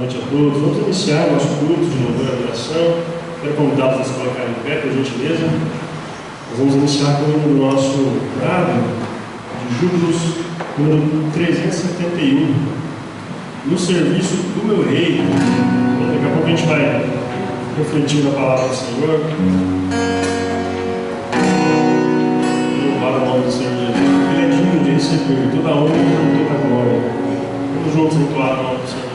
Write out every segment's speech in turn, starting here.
noite a todos. Vamos iniciar o nosso culto de louvor e adoração. Quero convidá-los a se colocarem em pé, por gentileza. Nós vamos iniciar com o nosso brado de Júbilos, número 371, no serviço do meu rei. Daqui a pouco a gente vai refletir na palavra do Senhor. Louvado o nome do Senhor Jesus. Ele é digno de receber toda a honra e toda a glória. Vamos juntos entoar o nome do Senhor Jesus.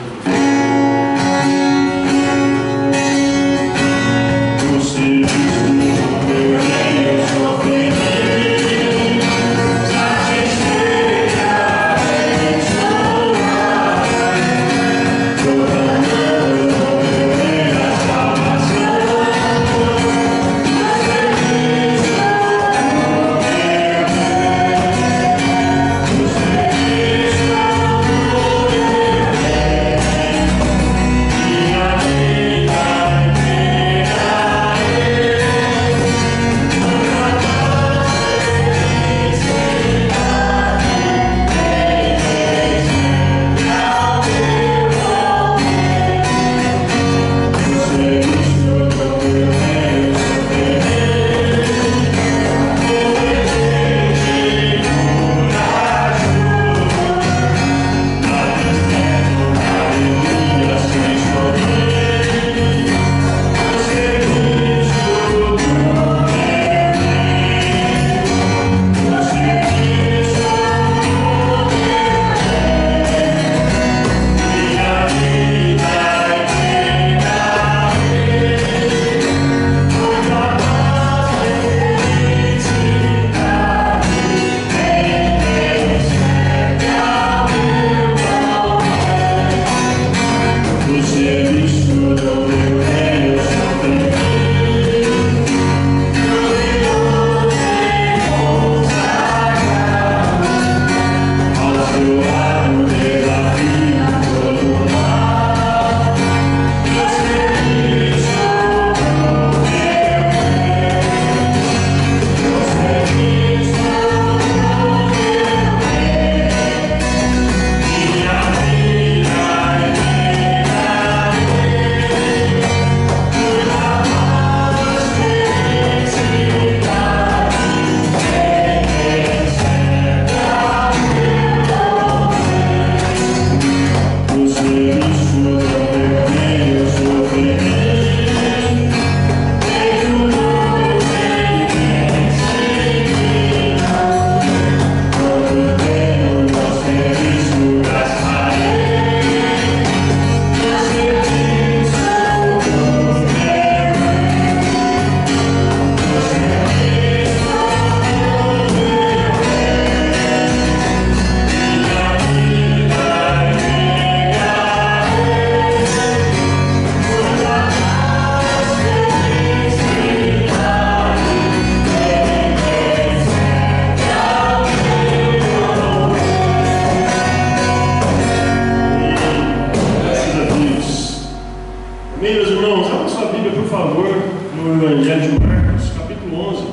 Meus irmãos, abra sua Bíblia, por favor, no Evangelho de Marcos, capítulo 11.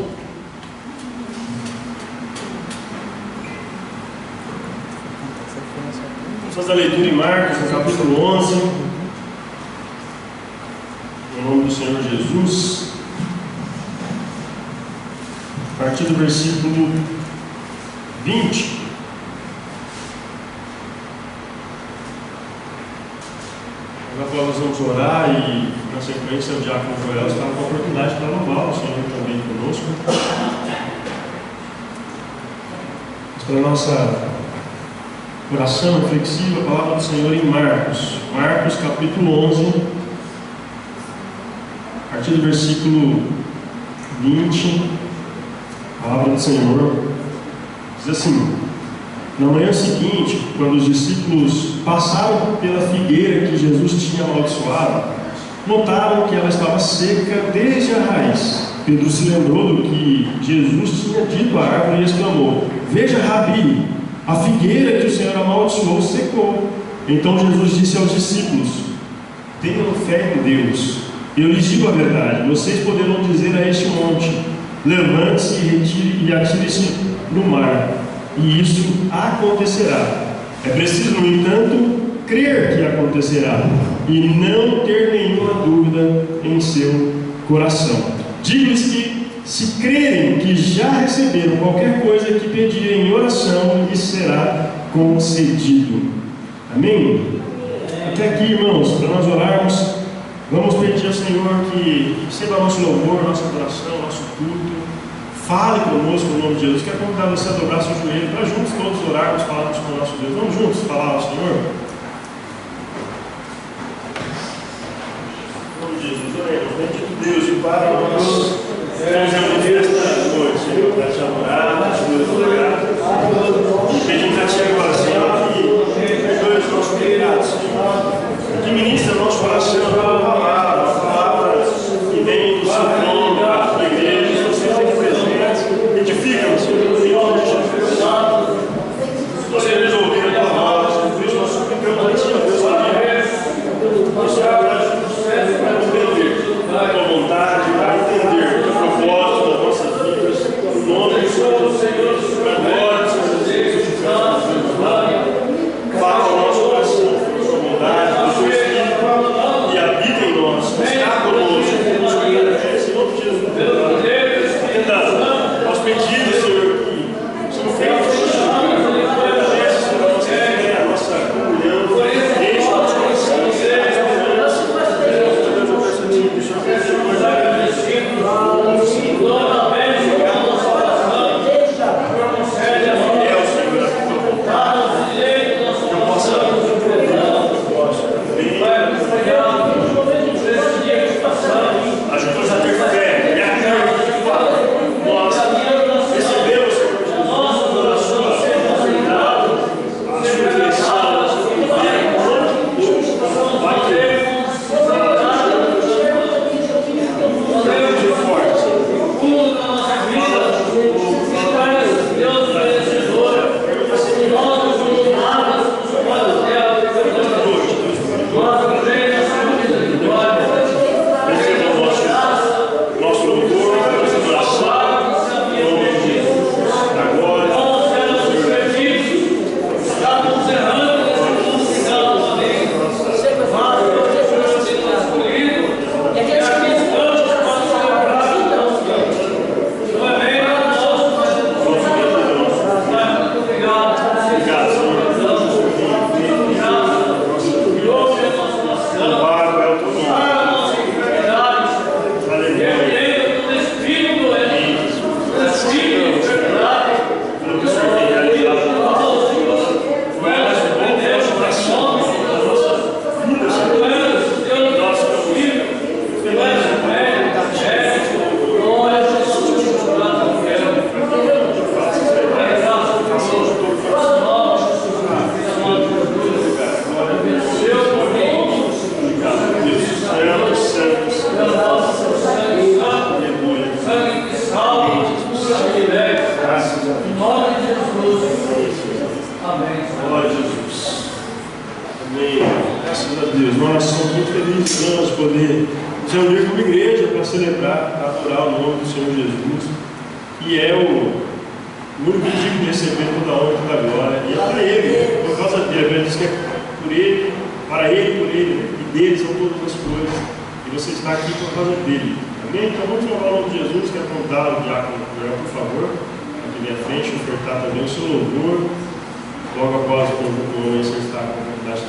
Vamos fazer a leitura em Marcos, no capítulo 11. Em nome do Senhor Jesus. A partir do versículo 20. Agora nós vamos orar e, na sequência, o diácono Joel está com a oportunidade para louvar o Senhor também conosco. Mas para a nossa oração reflexiva, a palavra do Senhor em Marcos. Marcos, capítulo 11, a partir do versículo 20, a palavra do Senhor diz assim: na manhã seguinte, quando os discípulos passaram pela figueira que Jesus tinha amaldiçoado, notaram que ela estava seca desde a raiz. Pedro se lembrou do que Jesus tinha dito à árvore e exclamou: veja, Rabi, a figueira que o Senhor amaldiçoou secou. Então Jesus disse aos discípulos: tenham fé em Deus. Eu lhes digo a verdade, vocês poderão dizer a este monte: levante-se e atire-se no mar, e isso acontecerá. É preciso, no entanto, crer que acontecerá. e não ter nenhuma dúvida em seu coração. Digo-lhes que, se crerem que já receberam qualquer coisa que pedirem em oração, lhes será concedido. Amém? Até aqui, irmãos, para nós orarmos, vamos pedir ao Senhor que receba nosso louvor, nossa adoração, nosso culto. Fale conosco no nome de Jesus. Quero convidar você a dobrar seu joelho para juntos todos orarmos, falarmos com o nosso Deus. Vamos juntos falar ao Senhor? Em nome de Jesus, oremos. Bendito Deus e Pai, nós estamos reunidos esta noite, Senhor, para te adorar, para te glorificar. E pedimos a Ti agora, Senhor, que perdoe os nossos pecados, Senhor. Que ministra o nosso coração pela palavra que vem do Seu trono, da Tua igreja, os Seus aqui presentes. Edifica-nos, Senhor, em nome de Jesus. Nós queremos ouvir a Tua voz, Deus, nós suplicamos a Ti, Deus, que nós para compreender a Tua vontade, para entender o Teu propósito das nossas vidas, em nome de Jesus, para a glória do Senhor Jesus. Fala ao nosso coração, a Sua bondade, o Seu Espírito, e habita em nós, está conosco, nos fortalece, em nome de Jesus. Atenda aos pedidos, Senhor, que são feitos, a nossa comunhão, deixa o nosso coração, ajuda-nos a ter fé e a crer que nós recebemos a sua autoridade, a sua direção, a sua nosso louvor, nossa adoração, em nome de Jesus, da glória, glória a Jesus. Amém. Graças a Deus. Nós somos muito felizes de nós poder se reunir como igreja para celebrar, adorar o nome do Senhor Jesus, que é o único digno de receber toda a honra e toda a glória. E é para Ele, por causa dele. A Bíblia diz que é por Ele, para Ele, por Ele, e dele são todas as coisas. E você está aqui por causa dele. Amém? Então vamos louvar o nome de Jesus. Quero contar o diácono, por favor, aqui na minha frente, ofertar também o seu louvor. Logo após o conjunto do homem, você está com a oportunidade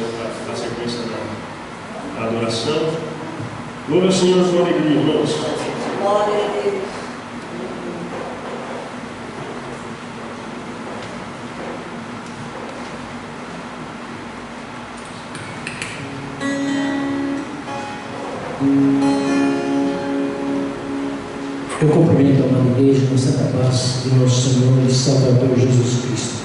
da sequência da adoração. Louve ao Senhor com alegria, irmãos. Glória a Deus. Eu cumprimento a amada igreja com santa paz de nosso Senhor e Salvador Jesus Cristo.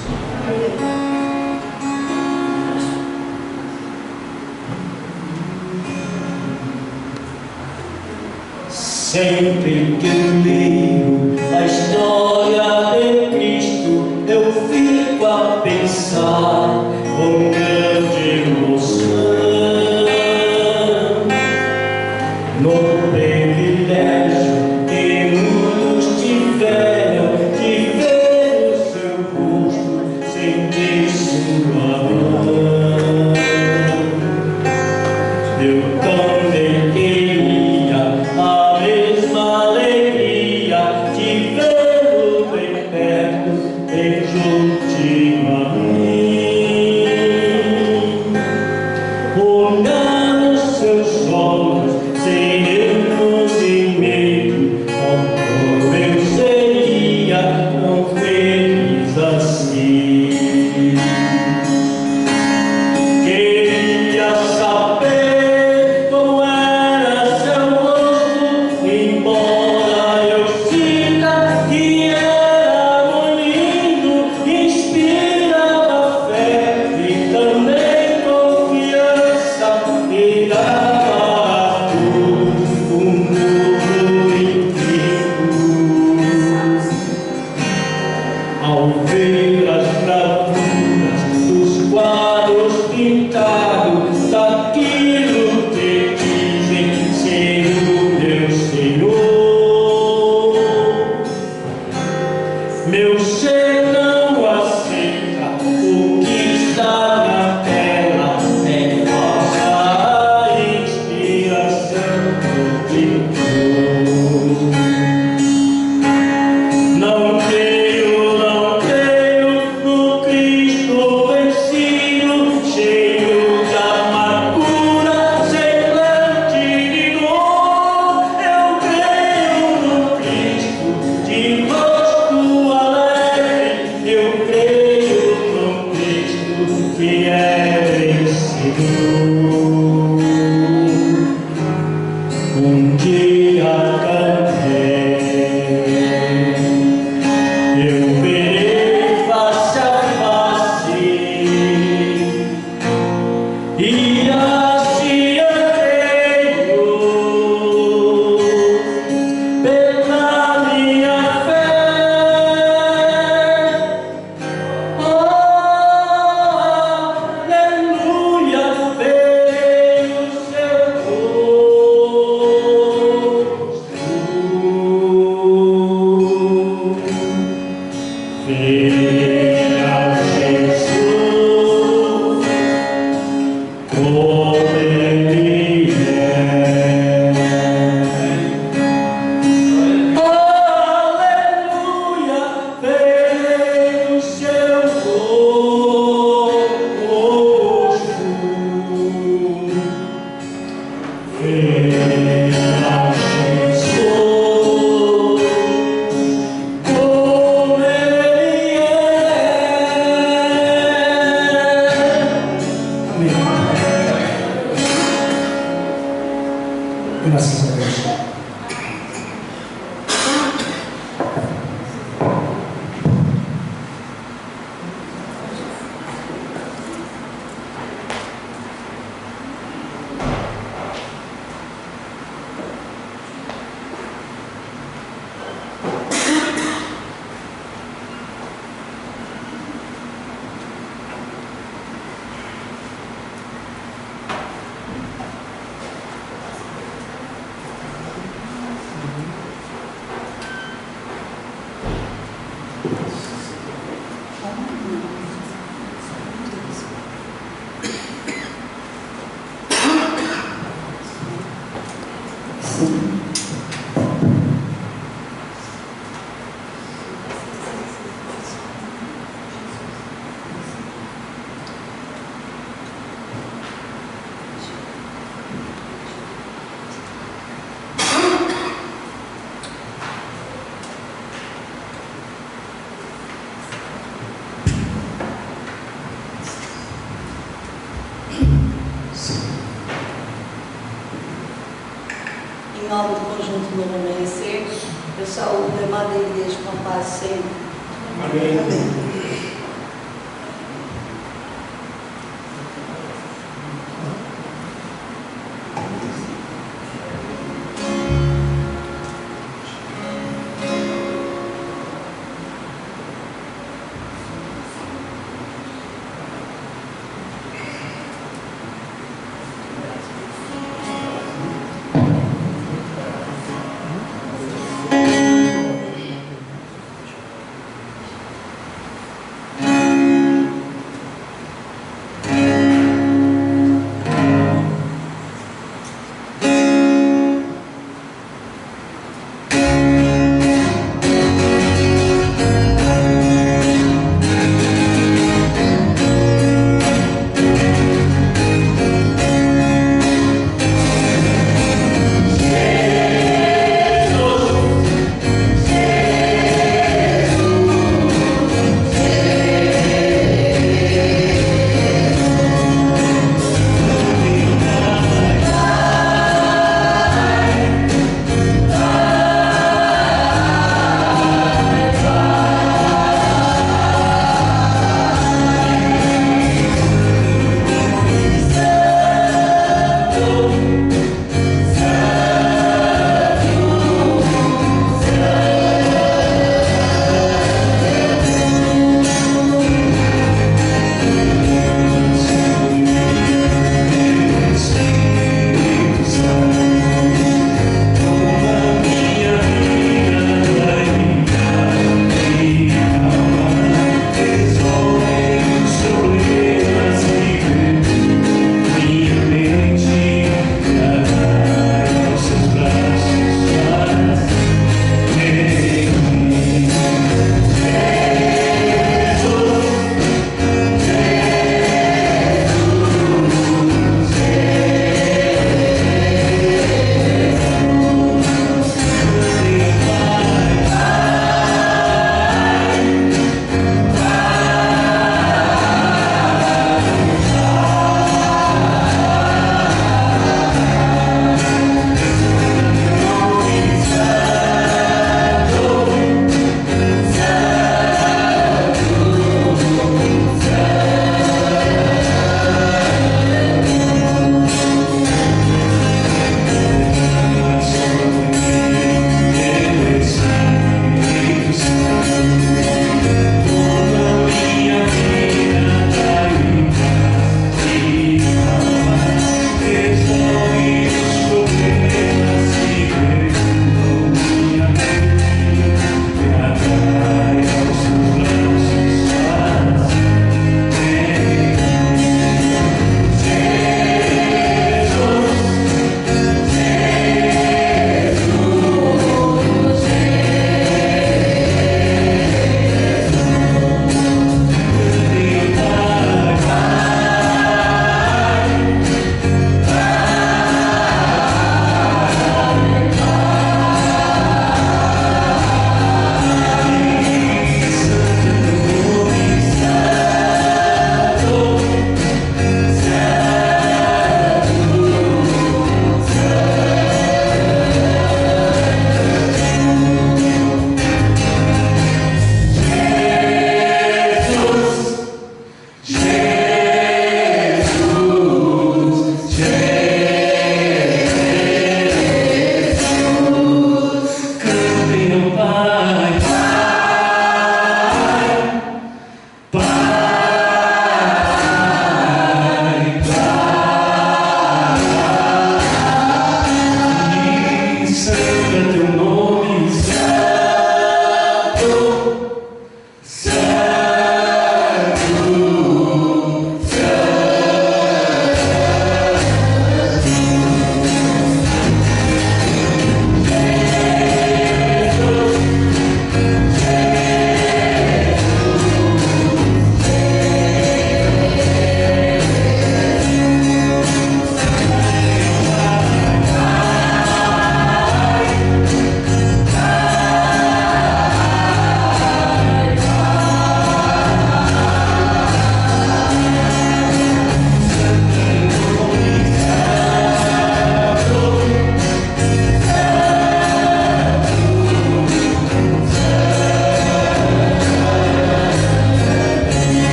Sempre que eu leio a história de Cristo, eu fico a pensar com grande emoção no privilégio que muitos tiveram de ver o seu rosto, sentir sua mão. saúde, amada igreja, com paz sempre. Amém. Amém.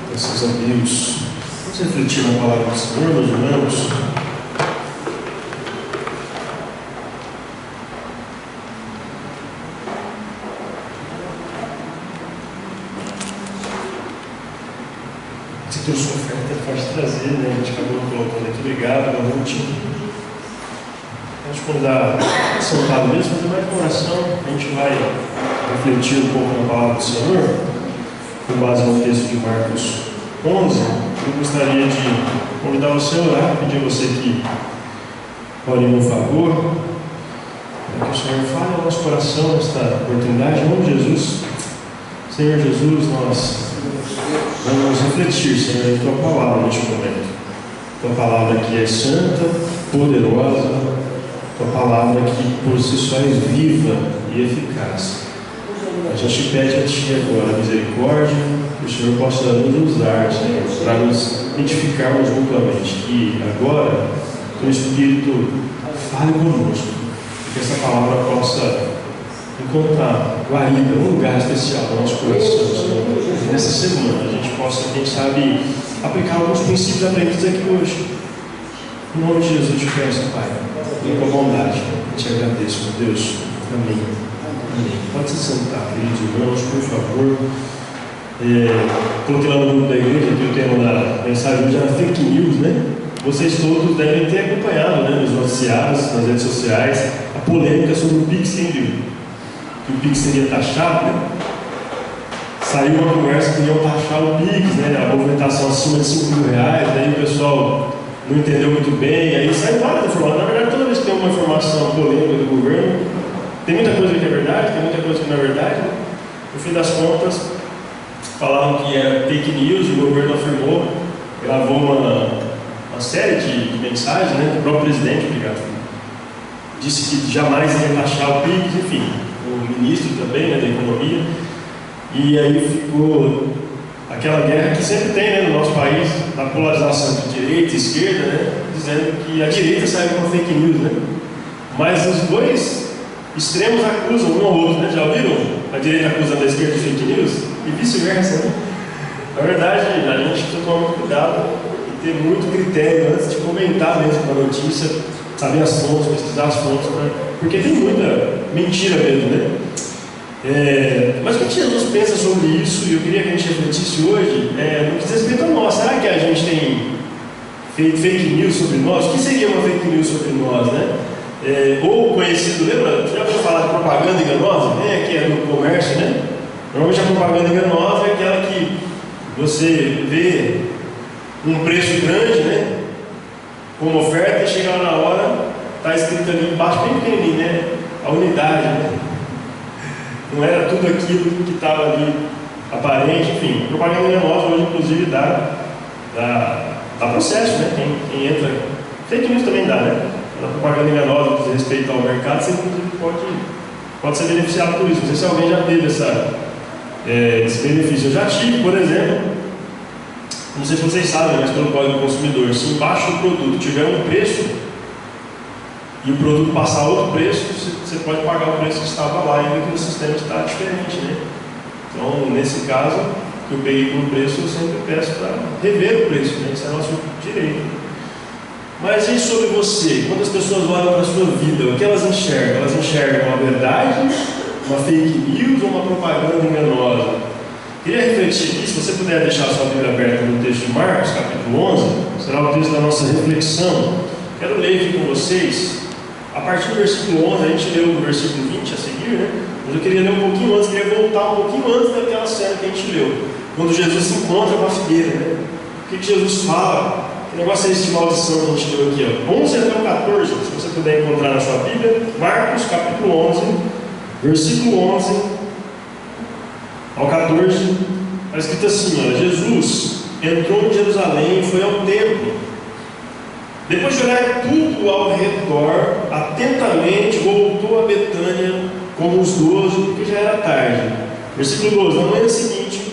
Graças a Deus. Vamos refletir na palavra do Senhor, meus irmãos. Se trouxe oferta, pode trazer, né? A gente acabou colocando aqui. Obrigado, boa noite. A gente convidar sentado mesmo, fazer mais uma oração. A gente vai refletir um pouco na palavra do Senhor, com base no texto de Marcos 11. Eu gostaria de convidar você a orar, pedir a você que ore no favor, para que o Senhor fale ao nosso coração nesta oportunidade, em nome de Jesus. Senhor Jesus, nós vamos refletir, Senhor, em Tua palavra neste momento. Tua palavra que é santa, poderosa, Tua palavra que por si só é viva e eficaz. A gente pede a Ti agora misericórdia, que o Senhor possa nos usar, Senhor, para nos identificarmos mutuamente. Que agora o Espírito fale conosco, que essa palavra possa encontrar guarida, um lugar especial no nosso coração, Senhor. E nessa semana a gente possa, quem sabe, aplicar alguns princípios aprendidos aqui hoje. Em nome de Jesus eu te peço, Pai, e com bondade, eu te agradeço, meu Deus. Amém. Amém. Pode se sentar, queridos irmãos, por favor. Coloquei lá no grupo da igreja que o tema da mensagem hoje era fake news, né? Vocês todos devem ter acompanhado, né, nos noticiários, nas redes sociais, a polêmica sobre o Pix, quem viu? Que o Pix seria taxado, né? Saiu uma conversa que iam taxar o Pix, né? A movimentação acima de R$5.000, daí o pessoal não entendeu muito bem, aí sai várias informações. Na verdade, toda vez que tem uma informação polêmica do governo, tem muita coisa que é verdade, tem muita coisa que não é verdade, né? No fim das contas, falavam que era fake news, o governo afirmou, gravou uma série de mensagens, né? O próprio presidente, disse que jamais ia taxar o Pix, enfim, o ministro também, né, da economia, e aí ficou aquela guerra que sempre tem, né, no nosso país, da polarização de direita e esquerda, né, dizendo que a direita saiu com fake news, né, mas os dois extremos acusam um ao outro, né, já ouviram? A direita acusando a esquerda de fake news e vice-versa, né? Na verdade, a gente precisa tomar muito cuidado e ter muito critério antes de comentar mesmo a notícia, saber as fontes, pesquisar as fontes, né? Porque tem muita mentira mesmo, né? Mas o que Jesus pensa sobre isso, e eu queria que a gente refletisse hoje, no que diz respeito a nós. Será que a gente tem feito fake news sobre nós? O que seria uma fake news sobre nós, né? Ou conhecido, lembra? Já ouviu falar de propaganda enganosa? Que é do comércio, né? Normalmente a propaganda enganosa é aquela que você vê um preço grande, né? Como oferta, e chega lá na hora, está escrito ali embaixo, bem pequenininho, né? A unidade, né? Não era tudo aquilo que estava ali aparente, enfim. Propaganda enganosa hoje, inclusive, dá processo, né? Quem entra. Fake news também dá, né? A propaganda enganosa que diz respeito ao mercado, você inclusive pode ser beneficiado por isso. Não sei se alguém já teve esse benefício. Eu já tive, por exemplo, não sei se vocês sabem, mas pelo Código do Consumidor, se embaixo do produto tiver um preço e o produto passar outro preço, você pode pagar o preço que estava lá, ainda que no sistema está diferente, né? Então, nesse caso, que eu peguei por um preço, eu sempre peço para rever o preço, né? Isso é nosso direito. Mas e sobre você? Quando as pessoas olham para a sua vida, o que elas enxergam? Elas enxergam uma verdade, uma fake news ou uma propaganda enganosa? Queria refletir aqui, se você puder deixar a sua Bíblia aberta no texto de Marcos, capítulo 11, será o texto da nossa reflexão. Quero ler aqui com vocês, a partir do versículo 11, a gente leu no versículo 20 a seguir, né? Mas eu queria ler um pouquinho antes, queria voltar um pouquinho antes daquela cena que a gente leu, quando Jesus se encontra com a figueira, né? O que Jesus fala? Que negócio é esse de maldição que a gente leu aqui, ó. 11 até o 14, se você puder encontrar na sua Bíblia, Marcos, capítulo 11, versículo 11 ao 14, está escrito assim, ó: Jesus entrou em Jerusalém e foi ao templo. Depois de olhar tudo ao redor, atentamente voltou a Betânia com os 12, porque já era tarde. Versículo 12: na manhã seguinte,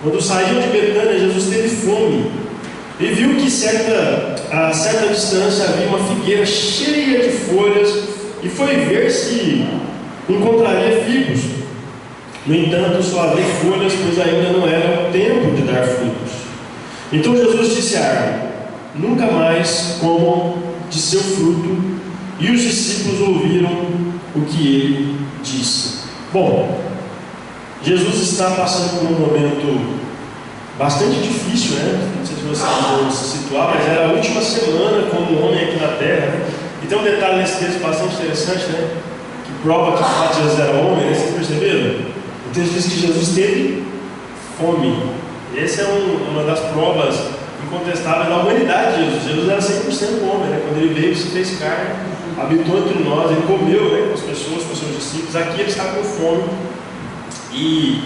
quando saíam de Betânia, Jesus teve fome e viu que a certa distância havia uma figueira cheia de folhas e foi ver se encontraria figos. No entanto, só havia folhas, pois ainda não era o tempo de dar frutos. Então Jesus disse à árvore: nunca mais comam de seu fruto. E os discípulos ouviram o que ele disse. Bom, Jesus está passando por um momento bastante difícil, né? Não sei se vocês vão se situar, mas era a última semana como homem aqui na Terra, né? E tem um detalhe nesse texto bastante interessante, né? Que prova que o fato de Jesus era homem, né? Vocês perceberam? O texto diz que Jesus teve fome. Essa é uma das provas incontestáveis da humanidade de Jesus. Jesus era 100% homem, né? Quando ele veio, se fez carne, habitou entre nós, ele comeu, né, com as pessoas, com os seus discípulos. Aqui ele está com fome e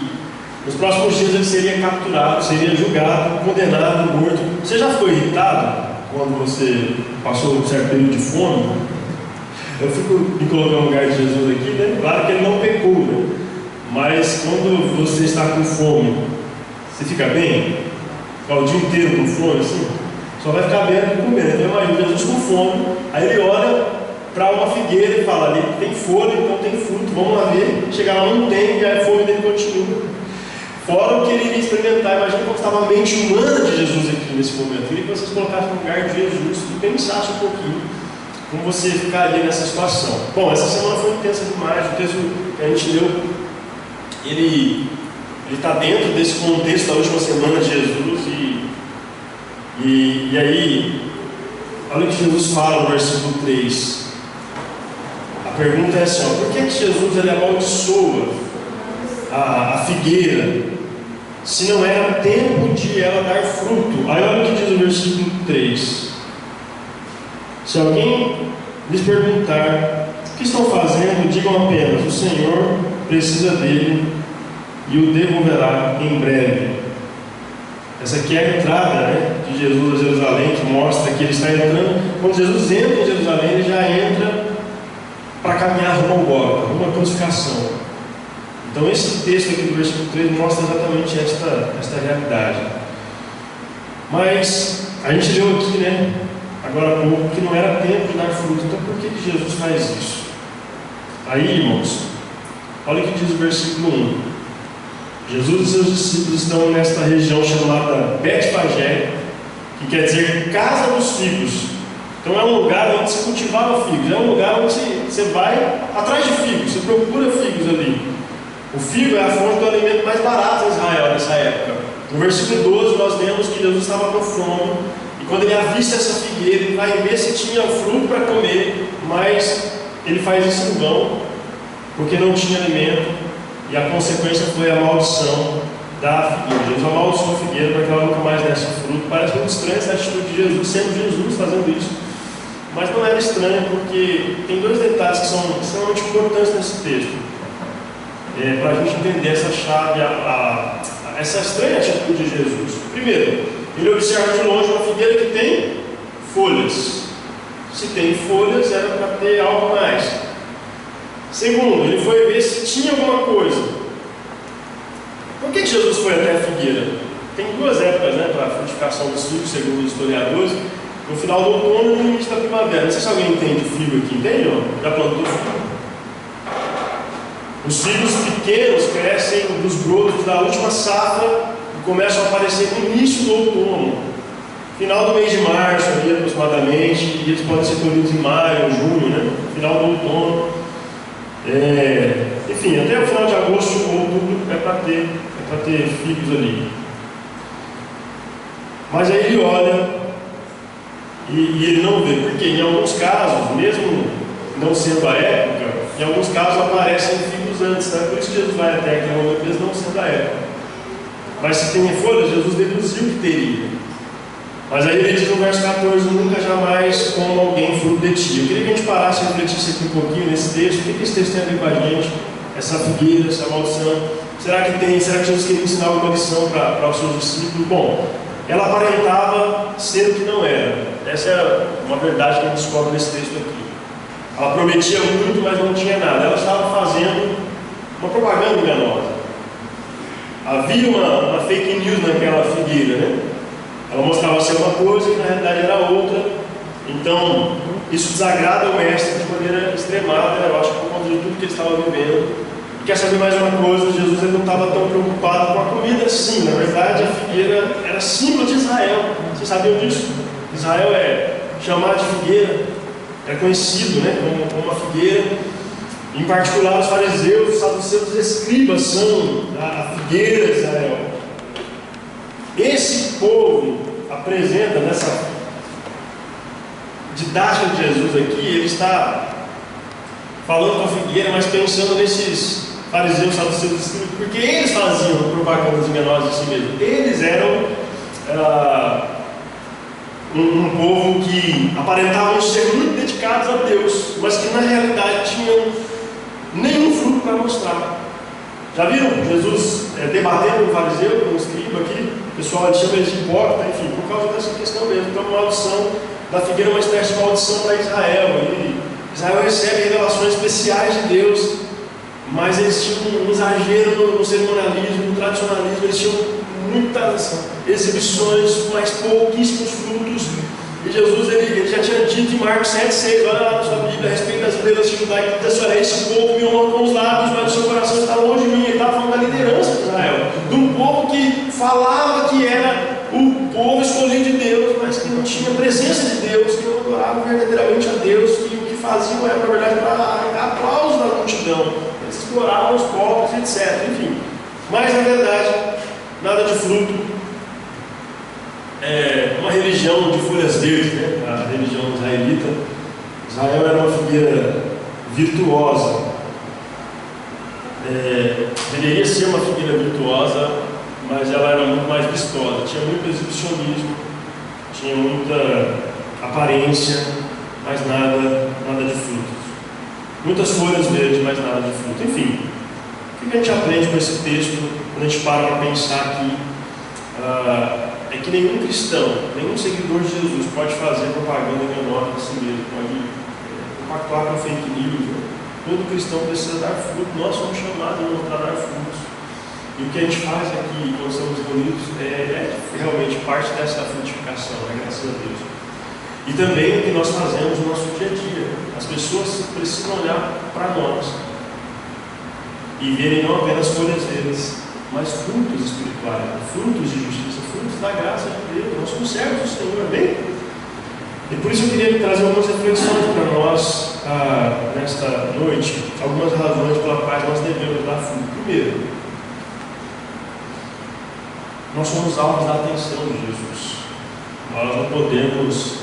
nos próximos dias ele seria capturado, seria julgado, condenado, morto. Você já foi irritado quando você passou um certo período de fome? Eu fico me colocando no lugar de Jesus aqui, né? Claro que ele não pecou, né? Mas quando você está com fome, você fica bem? Ficar o dia inteiro com fome assim? Só vai ficar bem aqui comendo. Então imagina Jesus com fome, aí ele olha para uma figueira e fala: ali tem folha, então tem fruto, vamos lá ver. Chegar lá, não tem, e a fome dele continua. Fora o que ele iria experimentar. Imagina como estava a mente humana de Jesus aqui nesse momento. Eu queria que vocês colocassem no lugar de Jesus e pensassem um pouquinho como você ficaria nessa situação. Bom, essa semana foi intensa demais. O texto que a gente leu, ele está dentro desse contexto da última semana de Jesus. E aí, olha o que Jesus fala no versículo 3. A pergunta é assim: por que Jesus ele amaldiçoa a figueira, se não era tempo de ela dar fruto? Aí olha o que diz o versículo 3: se alguém lhes perguntar o que estão fazendo, digam apenas: o Senhor precisa dele e o devolverá em breve. Essa aqui é a entrada, né, de Jesus a Jerusalém, que mostra que ele está entrando. Quando Jesus entra em Jerusalém, ele já entra para caminhar rumo ao Gólgota, rumo à crucificação. Então esse texto aqui do versículo 3 mostra exatamente esta realidade. Mas a gente leu aqui, né, agora há pouco, que não era tempo de dar fruto. Então por que Jesus faz isso? Aí, irmãos, olha o que diz o versículo 1. Jesus e seus discípulos estão nesta região chamada Betfagé, que quer dizer casa dos figos. Então é um lugar onde se cultivava figos, é um lugar onde você vai atrás de figos, você procura figos ali. O figo é a fonte do alimento mais barato em Israel nessa época. No versículo 12 nós vemos que Jesus estava com fome, e quando ele avista essa figueira, ele vai ver se tinha fruto para comer, mas ele faz isso em vão, porque não tinha alimento. E a consequência foi a maldição da figueira. Jesus amaldiçoou a figueira para que ela nunca mais desse fruto. Parece muito estranha essa atitude de Jesus, sendo Jesus fazendo isso. Mas não era estranho, porque tem dois detalhes que são extremamente importantes nesse texto. Para a gente entender essa chave, essa estranha atitude de Jesus. Primeiro, ele observa de longe uma figueira que tem folhas. Se tem folhas, era para ter algo mais. Segundo, ele foi ver se tinha alguma coisa. Por que Jesus foi até a figueira? Tem duas épocas, né, para a frutificação dos figos, segundo os historiadores: no final do outono e no início da primavera. Não sei se alguém entende o figo aqui, entende? Já plantou figo? Os figos pequenos crescem dos brotos da última safra e começam a aparecer no início do outono, final do mês de março, ali aproximadamente, e eles podem ser colhidos em maio, junho, né? Final do outono. Enfim, até o final de agosto ou outubro é para ter figos ali. Mas aí ele olha e ele não vê, porque em alguns casos, mesmo não sendo a época, em alguns casos aparecem figos antes, tá? Por isso que Jesus vai até aquele momento, mesmo não sendo a época. Mas se tem folhas, Jesus deduziu que teria. Mas aí ele diz no verso 14: nunca jamais como alguém fruto de ti. Eu queria que a gente parasse e refletisse aqui um pouquinho nesse texto. O que esse texto tem a ver com a gente? Essa figueira, essa maldição. Será que Jesus queria ensinar alguma lição para os seus discípulos? Bom, ela aparentava ser o que não era. Essa é uma verdade que a gente descobre nesse texto aqui. Ela prometia muito, mas não tinha nada. Ela estava fazendo uma propaganda enganosa. Havia uma fake news naquela figueira, né? Ela mostrava ser uma coisa e na realidade era outra. Então, isso desagrada o mestre de maneira extremada, eu acho, por conta de tudo que ele estava vivendo. E quer saber mais uma coisa? Jesus ele não estava tão preocupado com a comida assim. Na verdade, a figueira era símbolo de Israel. Vocês sabiam disso? Israel é chamado de figueira, é conhecido, né, como uma figueira. Em particular, os fariseus, os saduceus, os escribas são a figueira de Israel. Esse povo apresenta nessa didática de Jesus aqui, ele está falando com a figueira, mas pensando nesses fariseus, saduceus, escribas, porque eles faziam propagandas enganosas de si mesmos. Eles eram um povo que aparentavam ser muito dedicados a Deus, mas que na realidade tinham nenhum fruto para mostrar. Já viram Jesus debatendo com o fariseu, com o escriba aqui? O pessoal chama ele de hipócrita, enfim, por causa dessa questão mesmo. Então, a maldição da figueira é uma espécie de maldição para Israel. E Israel recebe revelações especiais de Deus, mas eles tinham um exagero no cerimonialismo, no tradicionalismo, eles tinham muitas exibições, mas pouquíssimos frutos. E Jesus ele já tinha dito em Marcos 7,6, olha lá na sua Bíblia, a respeito das leis judaicas, que disse: olha, esse povo me honra com os lábios, mas o seu coração está longe de mim. Ele estava falando da liderança de Israel, de um povo que falava que era o povo escolhido de Deus, mas que não tinha presença de Deus, que não adorava verdadeiramente a Deus, que o que faziam era, na verdade, para aplausos da multidão. Eles exploravam os pobres, etc. Enfim, mas na verdade, nada de fruto. Uma religião de folhas verdes, né? A religião israelita. Israel era uma figueira virtuosa. Deveria ser uma figueira virtuosa, mas ela era muito mais vistosa. Tinha muito exibicionismo, tinha muita aparência, mas nada de frutos. Muitas folhas verdes, mas nada de fruto. Enfim, o que a gente aprende com esse texto quando a gente para pensar aqui? É que nenhum cristão, nenhum seguidor de Jesus pode fazer propaganda enganosa de si mesmo, pode compactuar com fake news. Né? Todo cristão precisa dar fruto. Nós somos chamados para dar frutos. E o que a gente faz aqui, quando estamos reunidos, é realmente parte dessa frutificação, graças a Deus. E também o que nós fazemos no nosso dia a dia. As pessoas precisam olhar para nós e verem não apenas folhas verdes, mas frutos espirituais, frutos de justiça, frutos da graça de Deus. Nós somos servos do Senhor, amém? E por isso eu queria trazer algumas reflexões para nós nesta noite, algumas razões pelas quais nós devemos dar fruto. Primeiro, nós somos alvos da atenção de Jesus. Nós não podemos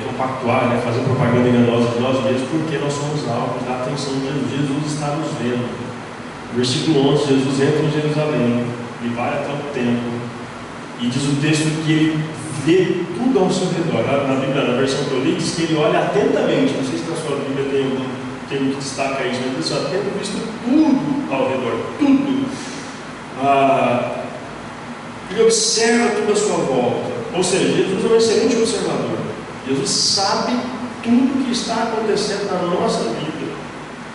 compactuar, né, fazer propaganda enganosa de nós mesmos, porque nós somos alvos da atenção de Jesus. Jesus está nos vendo. Versículo 11, Jesus entra em Jerusalém e vai até o templo, e diz o texto que ele vê tudo ao seu redor. Na Bíblia, na versão que eu li, diz que ele olha atentamente. Não sei se na sua Bíblia tem algum termo que destaca isso, mas ele diz: tendo visto tudo ao redor, tudo. Ele observa tudo à sua volta. Ou seja, Jesus é um excelente observador. Jesus sabe tudo que está acontecendo na nossa vida.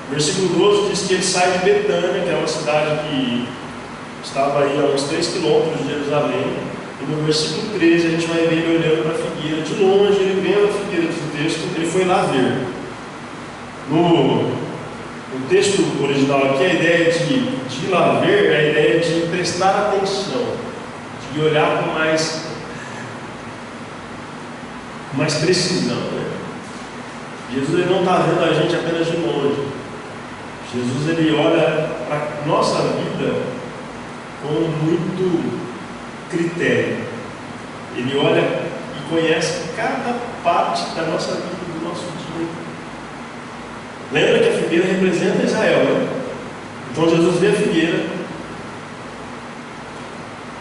Versículo 12 diz que ele sai de Betânia, que é uma cidade que estava aí a uns 3 quilômetros de Jerusalém. E no versículo 13 a gente vai ver ele olhando para a figueira. De longe, ele vendo a figueira do texto, ele foi lá ver. No texto original aqui, a ideia de ir lá ver é a ideia de prestar atenção, de olhar com mais precisão. Né? Jesus ele não está vendo a gente apenas de longe. Jesus ele olha para a nossa vida com muito critério. Ele olha e conhece cada parte da nossa vida, do nosso dia. Lembra que a figueira representa Israel, né? Então Jesus vê a figueira.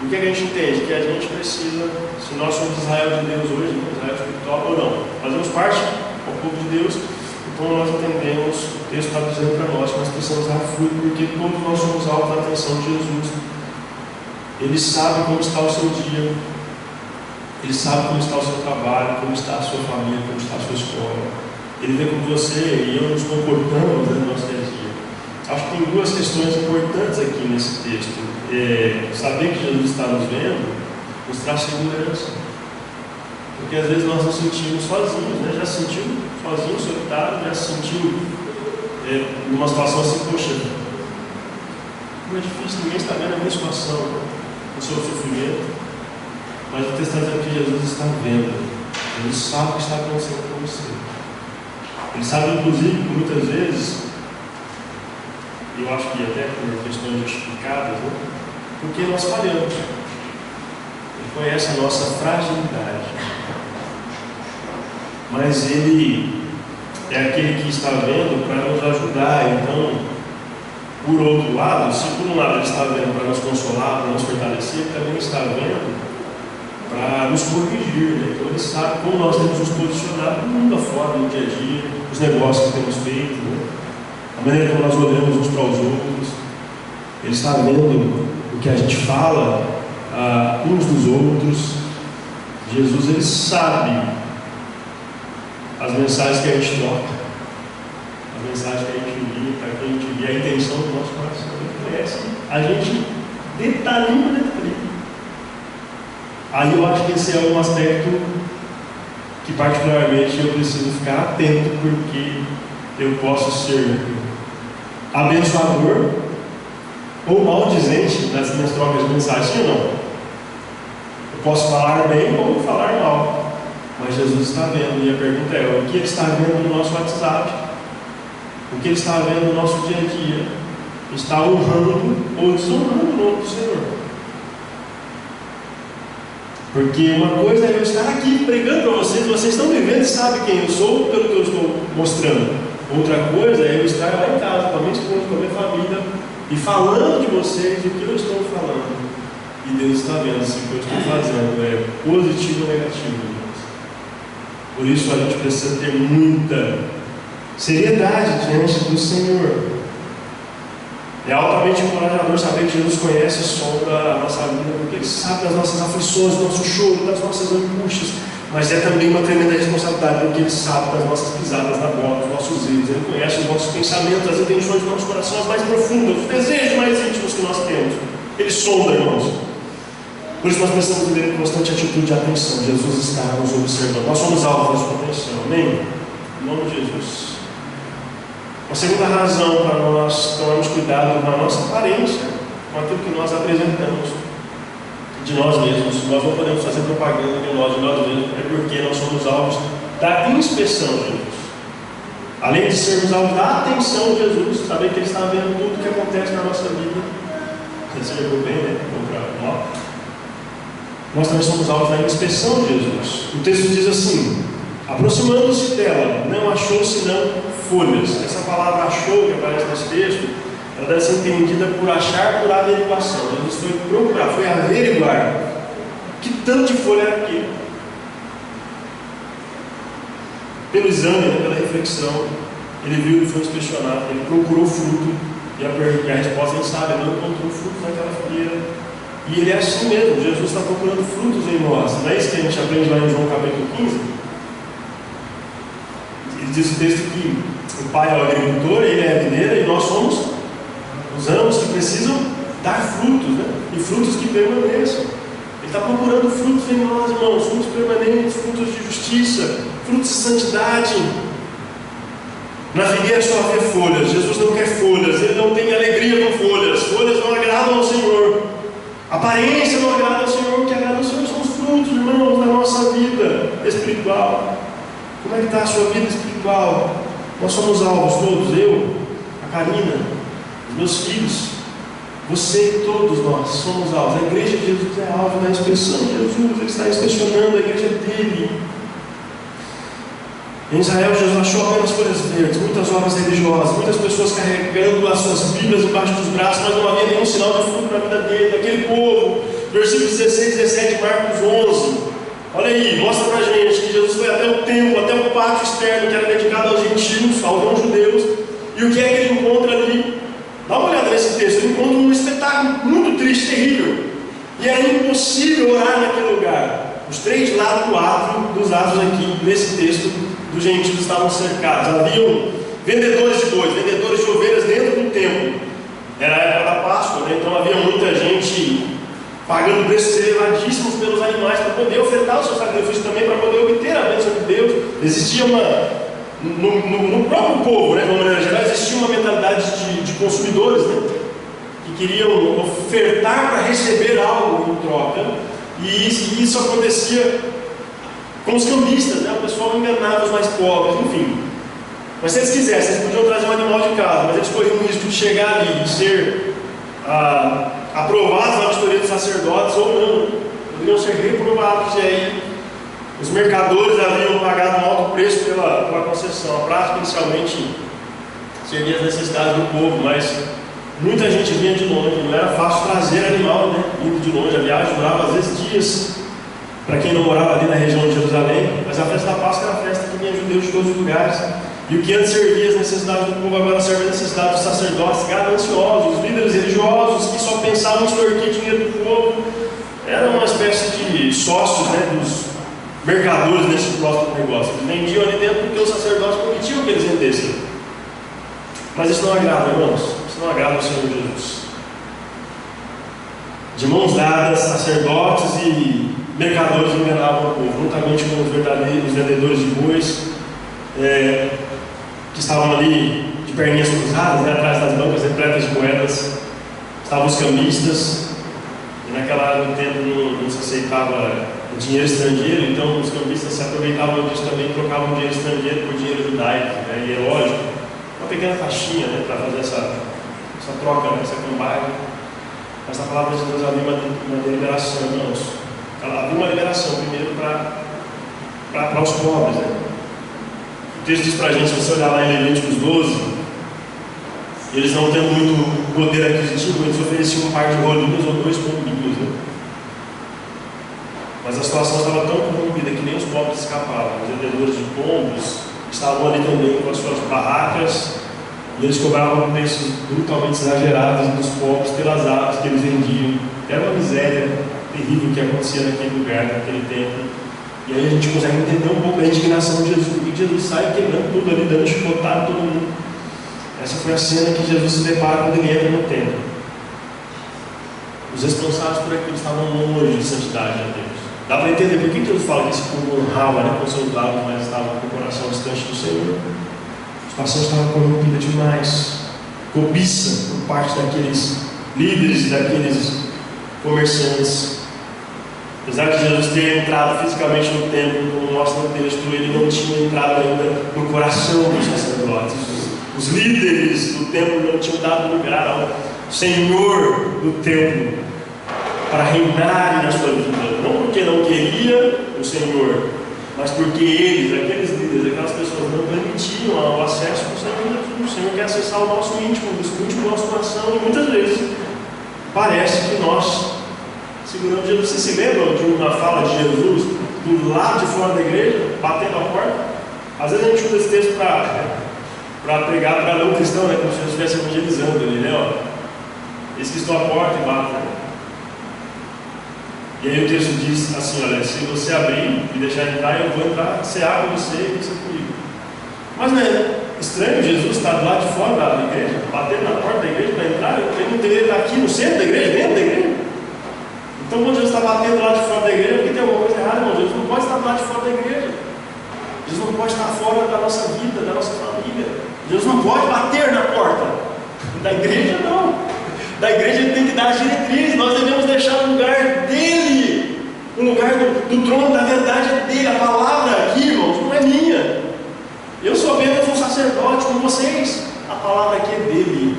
E o que a gente entende? Que a gente precisa, se nós somos Israel de Deus hoje, Israel espiritual ou não, fazemos parte do povo de Deus. Então nós entendemos, o texto está dizendo para nós que nós precisamos dar fruto, porque todos nós somos alvos da atenção de Jesus. Ele sabe como está o seu dia, ele sabe como está o seu trabalho, como está a sua família, como está a sua escola. Ele vê como você e eu nos comportamos no nosso dia a dia. Acho que tem duas questões importantes aqui nesse texto. Saber que Jesus está nos vendo nos traz segurança. Porque às vezes nós nos sentimos sozinhos, né? Já se sentiu sozinho, solitário, já se sentiu numa situação assim, poxa, como é difícil, ninguém está vendo a minha situação, o seu sofrimento, mas o texto está dizendo que Jesus está vendo, ele sabe o que está acontecendo com você. Ele sabe, inclusive, que muitas vezes, eu acho que até por questões justificadas, né? Porque nós falhamos. Ele conhece a nossa fragilidade. Mas Ele é aquele que está vendo para nos ajudar. Então, por outro lado, se por um lado Ele está vendo para nos consolar, para nos fortalecer, Ele também está vendo para nos corrigir, né? Então Ele sabe como nós temos nos posicionado no mundo afora, no dia a dia, os negócios que temos feito, né? A maneira como nós olhamos uns para os outros. Ele está vendo o que a gente fala uns dos outros. Jesus, Ele sabe as mensagens que a gente troca, as mensagens que a gente envia, que a gente vê a intenção do nosso coração. Ele conhece a gente detalhinho por detalhinho. Aí eu acho que esse é um aspecto que particularmente eu preciso ficar atento, porque eu posso ser abençoador ou maldizente nas minhas trocas de mensagem, sim ou não? Eu posso falar bem ou falar mal, mas Jesus está vendo, e a pergunta é: o que Ele está vendo no nosso WhatsApp? O que Ele está vendo no nosso dia a dia? Está honrando ou desonrando o nome do Senhor? Porque uma coisa é eu estar aqui pregando para vocês estão me vendo e sabem quem eu sou pelo que eu estou mostrando. Outra coisa é eu estar lá em casa com a minha esposa, com a minha família e falando de vocês o que eu estou falando. E Deus está vendo se o que eu estou fazendo é positivo ou negativo. Por isso a gente precisa ter muita seriedade diante do Senhor. É altamente encorajador saber que Jesus conhece o som da nossa vida, porque Ele sabe das nossas aflições, do nosso choro, das nossas angústias, mas é também uma tremenda responsabilidade, porque Ele sabe das nossas pisadas na bola, dos nossos erros. Ele conhece os nossos pensamentos, as intenções do nosso coração, as mais profundas, os desejos mais íntimos que nós temos. Ele sonda, irmãos. Por isso nós precisamos ter constante atitude de atenção. Jesus está nos observando. Nós somos alvos da sua atenção. Amém? Em nome de Jesus. A segunda razão para nós tomarmos cuidado na nossa aparência, com aquilo que nós apresentamos de nós mesmos. Nós não podemos fazer propaganda de nós mesmos, é porque nós somos alvos da inspeção de Jesus. Além de sermos alvos da atenção de Jesus, saber que Ele está vendo tudo o que acontece na nossa vida. Você chegou bem, né? Nós também somos alvos da inspeção de Jesus. O texto diz assim: aproximando-se dela, não achou senão folhas. Essa palavra achou, que aparece nesse texto, ela deve ser entendida por achar, por averiguação. Jesus foi procurar, foi averiguar que tanto de folha era aquilo. Pelo exame, pela reflexão, ele viu e foi inspecionado, ele procurou fruto, e a resposta ele sabe, ele não encontrou fruto naquela figueira. E ele é assim mesmo, Jesus está procurando frutos em nós. Não é isso que a gente aprende lá em João capítulo 15? Ele diz o texto que o Pai é o agricultor, Ele é a videira, e nós somos os ramos que precisam dar frutos, né? E frutos que permaneçam. Ele está procurando frutos em nós, irmãos, frutos permanentes, frutos de justiça, frutos de santidade. Na figueira só havia folhas. Jesus não quer folhas, Ele não tem alegria com folhas. Folhas não agradam ao Senhor. A aparência não agrada ao Senhor. O que agrada ao Senhor são os frutos, irmãos, da nossa vida espiritual. Como é que está a sua vida espiritual? Nós somos alvos todos, eu, a Karina, os meus filhos, você, todos nós somos alvos. A igreja de Jesus é alvo da inspeção de Jesus. Ele está inspecionando a igreja dele. Em Israel, Jesus achou apenas folhas verdes, muitas obras religiosas, muitas pessoas carregando as suas Bíblias embaixo dos braços, mas não havia nenhum sinal de fruto na vida dele, daquele povo. Versículos 16 e 17, Marcos 11. Olha aí, mostra pra gente que Jesus foi até o templo, até o pátio externo que era dedicado aos gentios, aos não-judeus. E o que é que ele encontra ali? Dá uma olhada nesse texto. Ele encontra um espetáculo muito triste, terrível. E era impossível orar naquele lugar. Os 3 lados do átrio, dos atos aqui, nesse texto, dos gentios estavam cercados. Haviam vendedores de bois, vendedores de ovelhas dentro do templo. Era a época da Páscoa, né? Então havia muita gente pagando preços elevadíssimos pelos animais para poder ofertar o seu sacrifício também, para poder obter a bênção de Deus. Existia no próprio povo, né, de uma maneira geral, existia uma mentalidade de consumidores, né, que queriam ofertar para receber algo em troca, e isso acontecia com os cambistas, né, o pessoal enganava os mais pobres, enfim. Mas se eles quisessem, eles podiam trazer um animal de casa, mas eles corriam o risco de chegar ali, de ser aprovados na auditoria dos sacerdotes ou não, poderiam ser reprovados, e aí os mercadores haviam pagado um alto preço pela concessão. A prática inicialmente servia as necessidades do povo, mas muita gente vinha de longe, não era fácil trazer animal, né? Vindo de longe, a viagem durava às vezes dias, para quem não morava ali na região de Jerusalém, mas a festa da Páscoa era a festa que vinha judeus de todos os lugares, e o que antes servia as necessidades do povo, agora serve as necessidades dos sacerdotes gananciosos, os líderes religiosos que só pensavam em extorquir dinheiro do povo. Era uma espécie de sócios, né, dos mercadores nesse próximo negócio. Eles vendiam ali dentro porque os sacerdotes permitiam que eles vendessem. Mas isso não agrada, irmãos. Isso não agrada ao Senhor Jesus. De mãos dadas, sacerdotes e mercadores enganavam o povo, juntamente com os vendedores de bois, que estavam ali de perninhas cruzadas, né, atrás das bancas repletas de moedas. Estavam os cambistas. E naquela área do tempo não se aceitava o dinheiro estrangeiro, então os cambistas se aproveitavam disso também, trocavam o dinheiro estrangeiro por dinheiro judaico, né? E é lógico, uma pequena taxinha, né, para fazer essa troca, né, essa cambagem. Mas a palavra de Deus havia uma deliberação, irmãos. Havia uma liberação primeiro para os pobres, né? O texto diz para a gente, se você olhar lá em Levíticos 12, eles não tendo muito poder aquisitivo, eles ofereciam um par de rolinhos ou 2 pombinhos, né? Mas a situação estava tão corrompida que nem os pobres escapavam. Os vendedores de pombos estavam ali também com as suas barracas, e eles cobravam preços brutalmente exagerados dos pobres pelas aves que eles vendiam. Era uma miséria terrível que acontecia naquele lugar, naquele tempo. E aí a gente consegue entender um pouco a indignação de Jesus, porque Jesus sai quebrando tudo ali, dando chicotada a todo mundo. Essa foi a cena que Jesus se depara quando ele entra no templo. Os responsáveis por aquilo estavam longe de santidade a Deus. Dá para entender por que Jesus fala que esse povo honrava, né, com seus lábios, mas estava com o coração distante do Senhor. A situação estava corrompida demais. Cobiça por parte daqueles líderes e daqueles comerciantes. Apesar de Jesus ter entrado fisicamente no templo, como mostra no texto, ele não tinha entrado ainda no coração dos sacerdotes. Os líderes do templo não tinham dado lugar ao Senhor do templo para reinar na sua vida. Não porque não queria o Senhor, mas porque eles, aqueles líderes, aquelas pessoas não permitiam o acesso ao Senhor Jesus. O Senhor quer acessar o nosso íntimo, o íntimo do nosso coração, e muitas vezes parece que nós seguramos Jesus. Você se lembra de uma fala de Jesus do lado de fora da igreja, batendo a porta? Às vezes a gente usa esse texto para pregar para não cristão, né? Como se Jesus estivesse evangelizando ali, né? Ó, eles que estão à porta e batem. Né? E aí o texto diz assim: olha, se você abrir e deixar entrar, eu vou entrar, cear com você e você comigo. Mas não é estranho Jesus estar do lado de fora da igreja, batendo na porta da igreja para entrar? Ele não deveria estar aqui no centro da igreja, dentro da igreja? Então, quando Jesus está batendo lá de fora da igreja, porque tem alguma coisa errada, irmão. Jesus não pode estar do lado de fora da igreja. Jesus não pode estar fora da nossa vida, da nossa família. Jesus não pode bater na porta. Da igreja, não. Da igreja ele tem que dar as diretrizes. Nós devemos deixar o lugar dele. O lugar do trono da verdade é dele. A palavra aqui, irmãos, não é minha. Eu sou apenas um sacerdote como vocês. A palavra aqui é dele.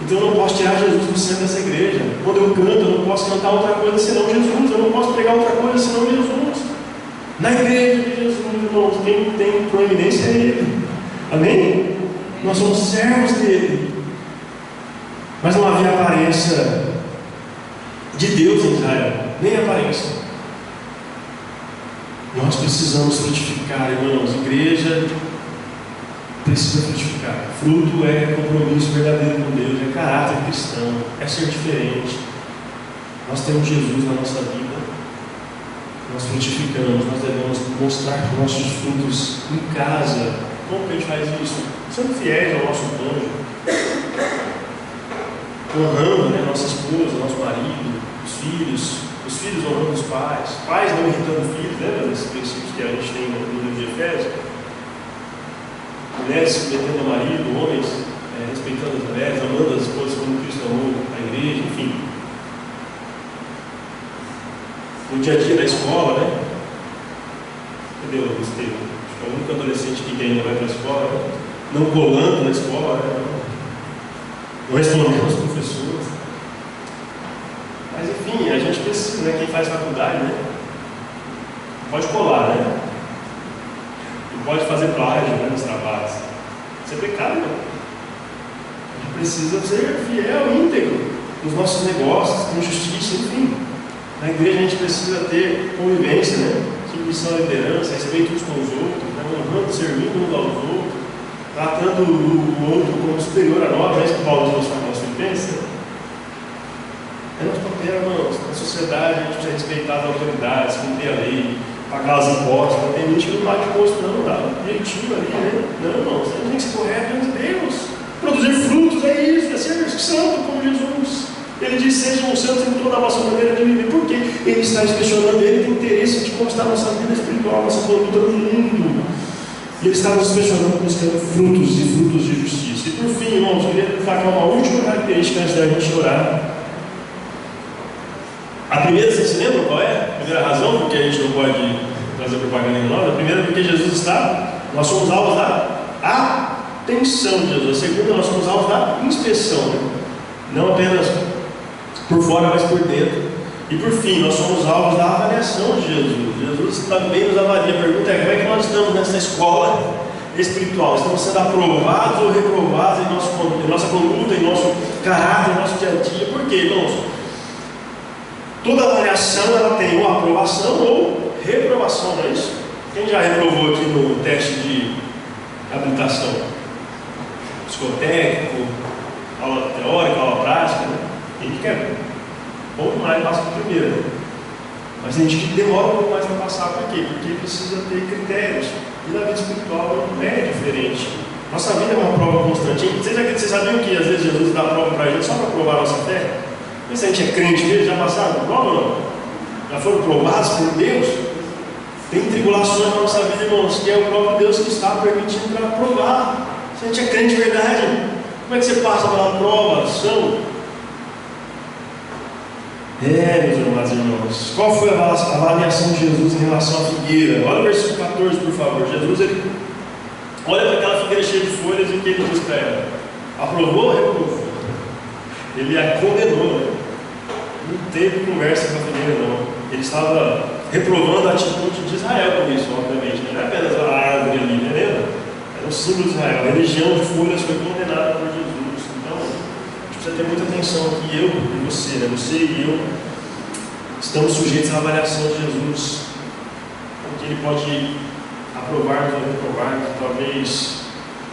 Então eu não posso tirar Jesus do centro dessa igreja. Quando eu canto, eu não posso cantar outra coisa senão Jesus. Eu não posso pregar outra coisa senão Jesus. Na igreja de Jesus, irmãos, quem tem proeminência é Ele. Amém? Nós somos servos dele. Mas não havia aparência de Deus em Israel, nem aparência. Nós precisamos frutificar, irmãos. Igreja precisa frutificar. Fruto é compromisso verdadeiro com Deus, é caráter cristão, é ser diferente. Nós temos Jesus na nossa vida, nós frutificamos, nós devemos mostrar nossos frutos em casa. Como que a gente faz isso? Sendo fiéis ao nosso cônjuge, honrando, né, nossa esposa, nosso marido, os filhos honrando os pais não irritando filhos, lembra desses princípios que a gente tem no livro de Efésios? mulheres se submetendo ao marido, homens respeitando as mulheres, amando as esposas como Cristo amou a igreja, enfim. No dia a dia da escola, né? Cadê o Estevam? Acho que é o único adolescente que ainda vai para a escola, né? Não colando na escola, né? Não respondendo aos professores. Mas enfim, a gente precisa, né? Quem faz faculdade, né? Pode colar, né? E pode fazer plágio, né, nos trabalhos. Isso é pecado, não. A gente precisa ser fiel, íntegro nos nossos negócios, com justiça, enfim. Na igreja a gente precisa ter convivência, né? Submissão à liderança, respeito uns com os outros, né? Honrando, servindo uns aos outros, tratando o outro como superior a nós, não é isso que Paulo diz aos Filipenses? É nosso papel, irmãos. Na sociedade a gente precisa respeitar as autoridades, cumprir a lei, pagar os impostos. Não tem gente que não paga imposto, não, dá um jeitinho ali, né? Não, irmãos, a gente tem que ser correto diante de Deus. Produzir frutos é isso, é ser santo como Jesus. Ele diz: sejam santos em toda a vossa maneira de viver. Por quê? Ele está inspecionando, ele tem interesse de como está a nossa vida espiritual, a nossa conduta no mundo. E ele está nos inspecionando, buscando frutos e frutos de justiça. E por fim, irmãos, eu queria destacar uma última característica antes da gente orar. A primeira, vocês se lembram qual é? A primeira razão porque a gente não pode trazer propaganda em nós. A primeira, porque Jesus está, nós somos alvos da atenção de Jesus. A segunda, nós somos alvos da inspeção, né? Não apenas por fora, mas por dentro. E por fim, nós somos alvos da avaliação de Jesus. Jesus também nos avalia. A pergunta é: como é que nós estamos nessa escola espiritual? Estamos sendo aprovados ou reprovados em nossa conduta, em nosso caráter, em nosso dia a dia? Por quê, irmãos? Toda avaliação ela tem ou aprovação ou reprovação, não é isso? Quem já reprovou aqui no teste de habilitação? Psicotécnico, aula teórica, aula prática, né? Tem gente que é bom demais, passa por primeiro, né? Mas tem gente que demora um pouco mais para passar. Por quê? Porque precisa ter critérios. E na vida espiritual é diferente. Nossa vida é uma prova constante. Vocês sabiam que às vezes Jesus dá prova para a gente só para provar a nossa fé? Mas se a gente é crente mesmo, já passaram por prova ou não? Já foram provados por Deus? Tem tribulações na nossa vida, irmãos, que é o próprio Deus que está permitindo para provar. Se a gente é crente de verdade, como é que você passa pela provação? Meus amados irmãos, qual foi a avaliação de Jesus em relação à figueira? Olha o versículo 14, por favor. Jesus, ele olha para aquela figueira cheia de folhas e o que ele diz para ela? Aprovou ou reprovou? Ele a condenou, né? Não teve conversa com a figueira, não. Ele estava reprovando a atitude de Israel com isso, obviamente. Não é apenas a árvore ali, né? Lembra? Era um símbolo de Israel. A religião de folhas foi condenada por Jesus. Então, a gente precisa ter muita atenção aqui. Eu e você, né? Você e eu estamos sujeitos à avaliação de Jesus. Porque ele pode aprovar ou reprovar, que talvez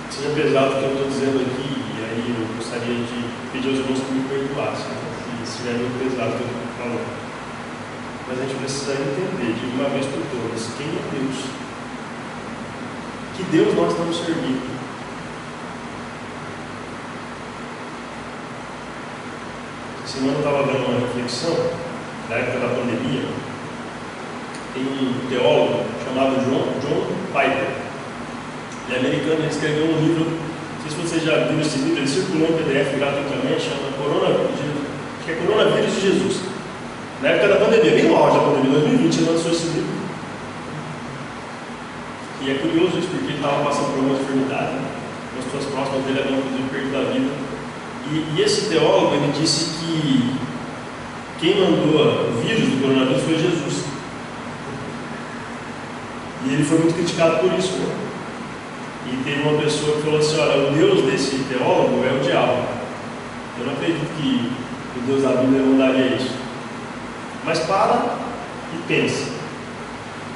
seja pesado o que eu estou dizendo aqui. E aí eu gostaria de pedir aos irmãos que me perdoassem, se estiver muito pesado o que eu estou falando. Mas a gente precisa entender de uma vez por todas quem é Deus. Que Deus nós estamos servindo. Essa semana eu estava dando uma reflexão da época da pandemia. Tem um teólogo chamado John Piper. Ele é americano, ele escreveu um livro. Não sei se vocês já viram esse livro, ele circulou em PDF gratuitamente, chama Coronavírus de Jesus. Na época da pandemia, bem no auge da pandemia, 2020, ele lançou esse livro. E é curioso isso, porque ele estava passando por uma enfermidade, as pessoas próximas dele haviam inclusive perdido a vida. E esse teólogo, ele disse que quem mandou o vírus do coronavírus foi Jesus. E ele foi muito criticado por isso, né? E teve uma pessoa que falou assim: olha, o Deus desse teólogo é o diabo. Eu não acredito que o Deus da Bíblia mandaria isso. Mas para e pensa.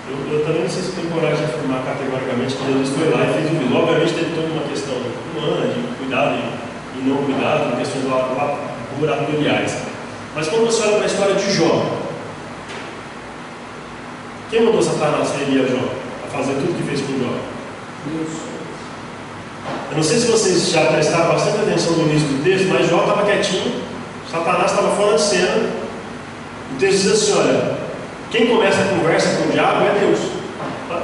Eu também não sei se tenho coragem de afirmar categoricamente que Jesus foi lá e fez o vírus. Obviamente teve toda uma questão humana de cuidado e não cuidado, questões laboratoriais. Mas quando você olha para a história de Jó, quem mandou Satanás ferir Jó a fazer tudo que fez com Jó? Deus. Eu não sei se vocês já prestaram bastante atenção no início do texto, mas Jó estava quietinho, Satanás estava fora de cena. O texto diz assim: olha, quem começa a conversa com o diabo é Deus.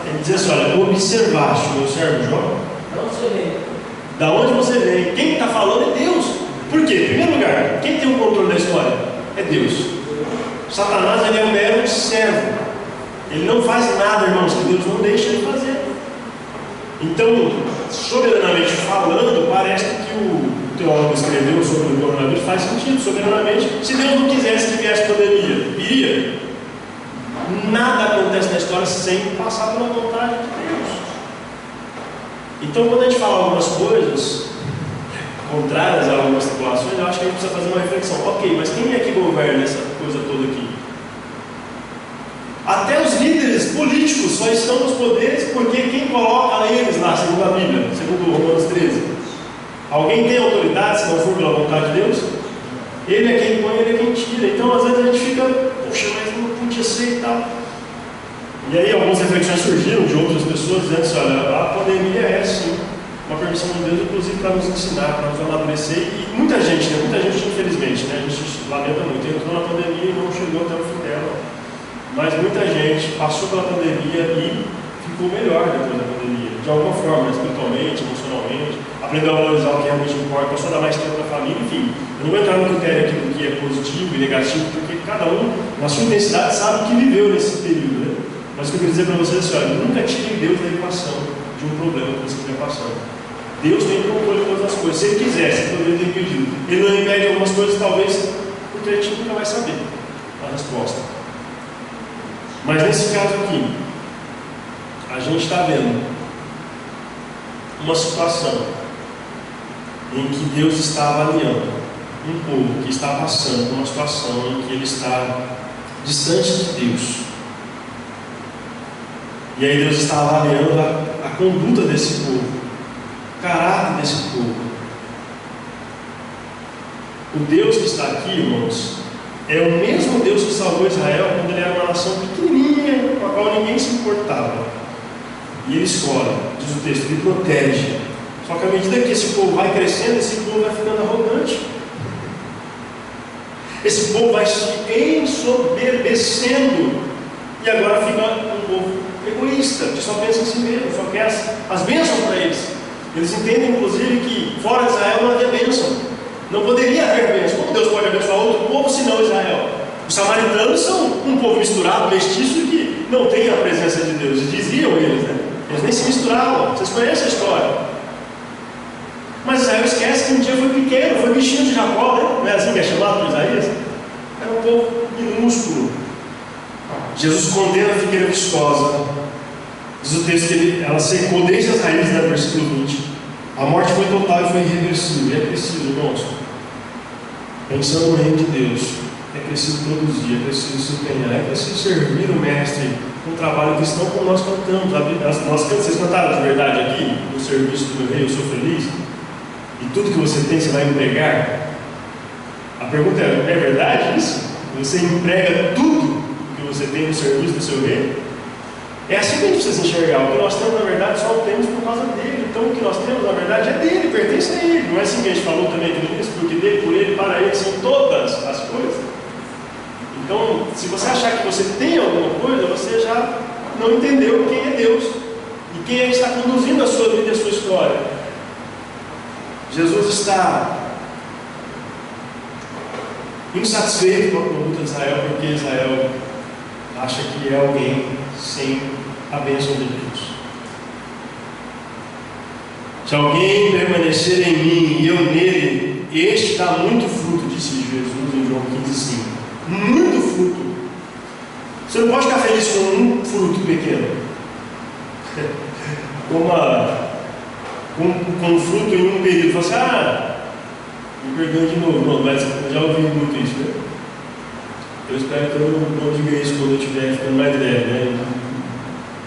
Ele diz assim: olha, observaste o meu servo Jó? Da onde você vem? Quem está falando é Deus. Por quê? Em primeiro lugar, quem tem o controle da história? É Deus. Satanás, ele é um mero servo. Ele não faz nada, irmãos, que Deus não deixa ele fazer. Então, soberanamente falando, parece que o teólogo escreveu sobre o coronavírus faz sentido. Soberanamente, se Deus não quisesse que viesse pandemia, viria. Nada acontece na história sem passar pela vontade de Deus. Então, quando a gente fala algumas coisas contrárias a algumas situações, eu acho que a gente precisa fazer uma reflexão. Ok, mas quem é que governa essa coisa toda aqui? Até os líderes políticos só estão nos poderes porque quem coloca eles lá, segundo a Bíblia, segundo Romanos 13. Alguém tem autoridade se não for pela vontade de Deus? Ele é quem põe, ele é quem tira. Então, às vezes a gente fica, poxa, mas não podia ser e tal. E aí algumas reflexões surgiram de outras pessoas dizendo assim, olha, a pandemia é sim uma permissão de Deus, inclusive para nos ensinar, para nos amadurecer. E muita gente, infelizmente, a gente lamenta muito, entrou na pandemia e não chegou até o fim dela. Mas muita gente passou pela pandemia e ficou melhor depois da pandemia, de alguma forma, espiritualmente, emocionalmente, aprendeu a valorizar o que realmente importa, passou a dar mais tempo para a família, enfim. Eu não vou entrar no critério aqui do que é positivo e negativo, porque cada um, na sua intensidade, sabe o que viveu nesse período, né? Mas o que eu queria dizer para vocês é assim, olha, nunca tirem Deus da equação de um problema que você estiver passando. Deus tem controle de todas as coisas. Se Ele quisesse, Ele poderia ter impedido. Ele não impede algumas coisas, talvez, porque a gente nunca vai saber a resposta. Mas nesse caso aqui, a gente está vendo uma situação em que Deus está avaliando um povo que está passando por uma situação em que ele está distante de Deus. E aí Deus está avaliando a conduta desse povo, o caráter desse povo. O Deus que está aqui, irmãos, é o mesmo Deus que salvou Israel quando ele era uma nação pequenininha, com a qual ninguém se importava. E ele escolhe, diz o texto, ele protege. Só que à medida que esse povo vai crescendo, esse povo vai ficando arrogante. Esse povo vai se ensoberbecendo. E agora fica um povo egoísta, que só pensa em si mesmo, só quer as bênçãos para eles. Eles entendem, inclusive, que fora de Israel não havia bênção. Não poderia haver bênção. Como Deus pode abençoar outro povo, senão Israel? Os samaritanos são um povo misturado, mestiço, que não tem a presença de Deus. E diziam eles, né? Eles nem se misturavam. Vocês conhecem a história. Mas Israel esquece que um dia foi pequeno, foi bichinho de Jacó, né? Não é assim que é chamado por Isaías? Era um povo minúsculo. Jesus condena a figueira vistosa. Diz o texto que ela secou desde as raízes, né? Versículo 20. A morte foi total e foi irreversível. E é preciso, irmãos, pensando no reino de Deus, é preciso produzir, é preciso se empenhar, é preciso servir o Mestre com o trabalho cristão como nós cantamos. Vocês cantaram de verdade aqui, no serviço do meu rei, eu sou feliz, e tudo que você tem, você vai empregar? A pergunta é verdade isso? Você emprega tudo que você tem no serviço do seu rei? É assim que a gente precisa enxergar. O que nós temos, na verdade, só o temos por causa dele. Então, o que nós temos, na verdade, é dele, pertence a ele. Não é assim que a gente falou também aqui no início, porque dele, por ele, para ele são todas as coisas. Então, se você achar que você tem alguma coisa, você já não entendeu quem é Deus e quem é que está conduzindo a sua vida e a sua história. Jesus está insatisfeito com a conduta de Israel, porque Israel acha que é alguém sem a bênção de Deus. Se alguém permanecer em mim e eu nele, este dá muito fruto, disse Jesus em João 15,5. Muito fruto. Você não pode ficar feliz com um fruto pequeno. Com um fruto em um período. Você me perdoe de novo. Não, mas eu já ouvi muito isso, né? Eu espero que eu não diga isso quando eu estiver ficando mais velho, né?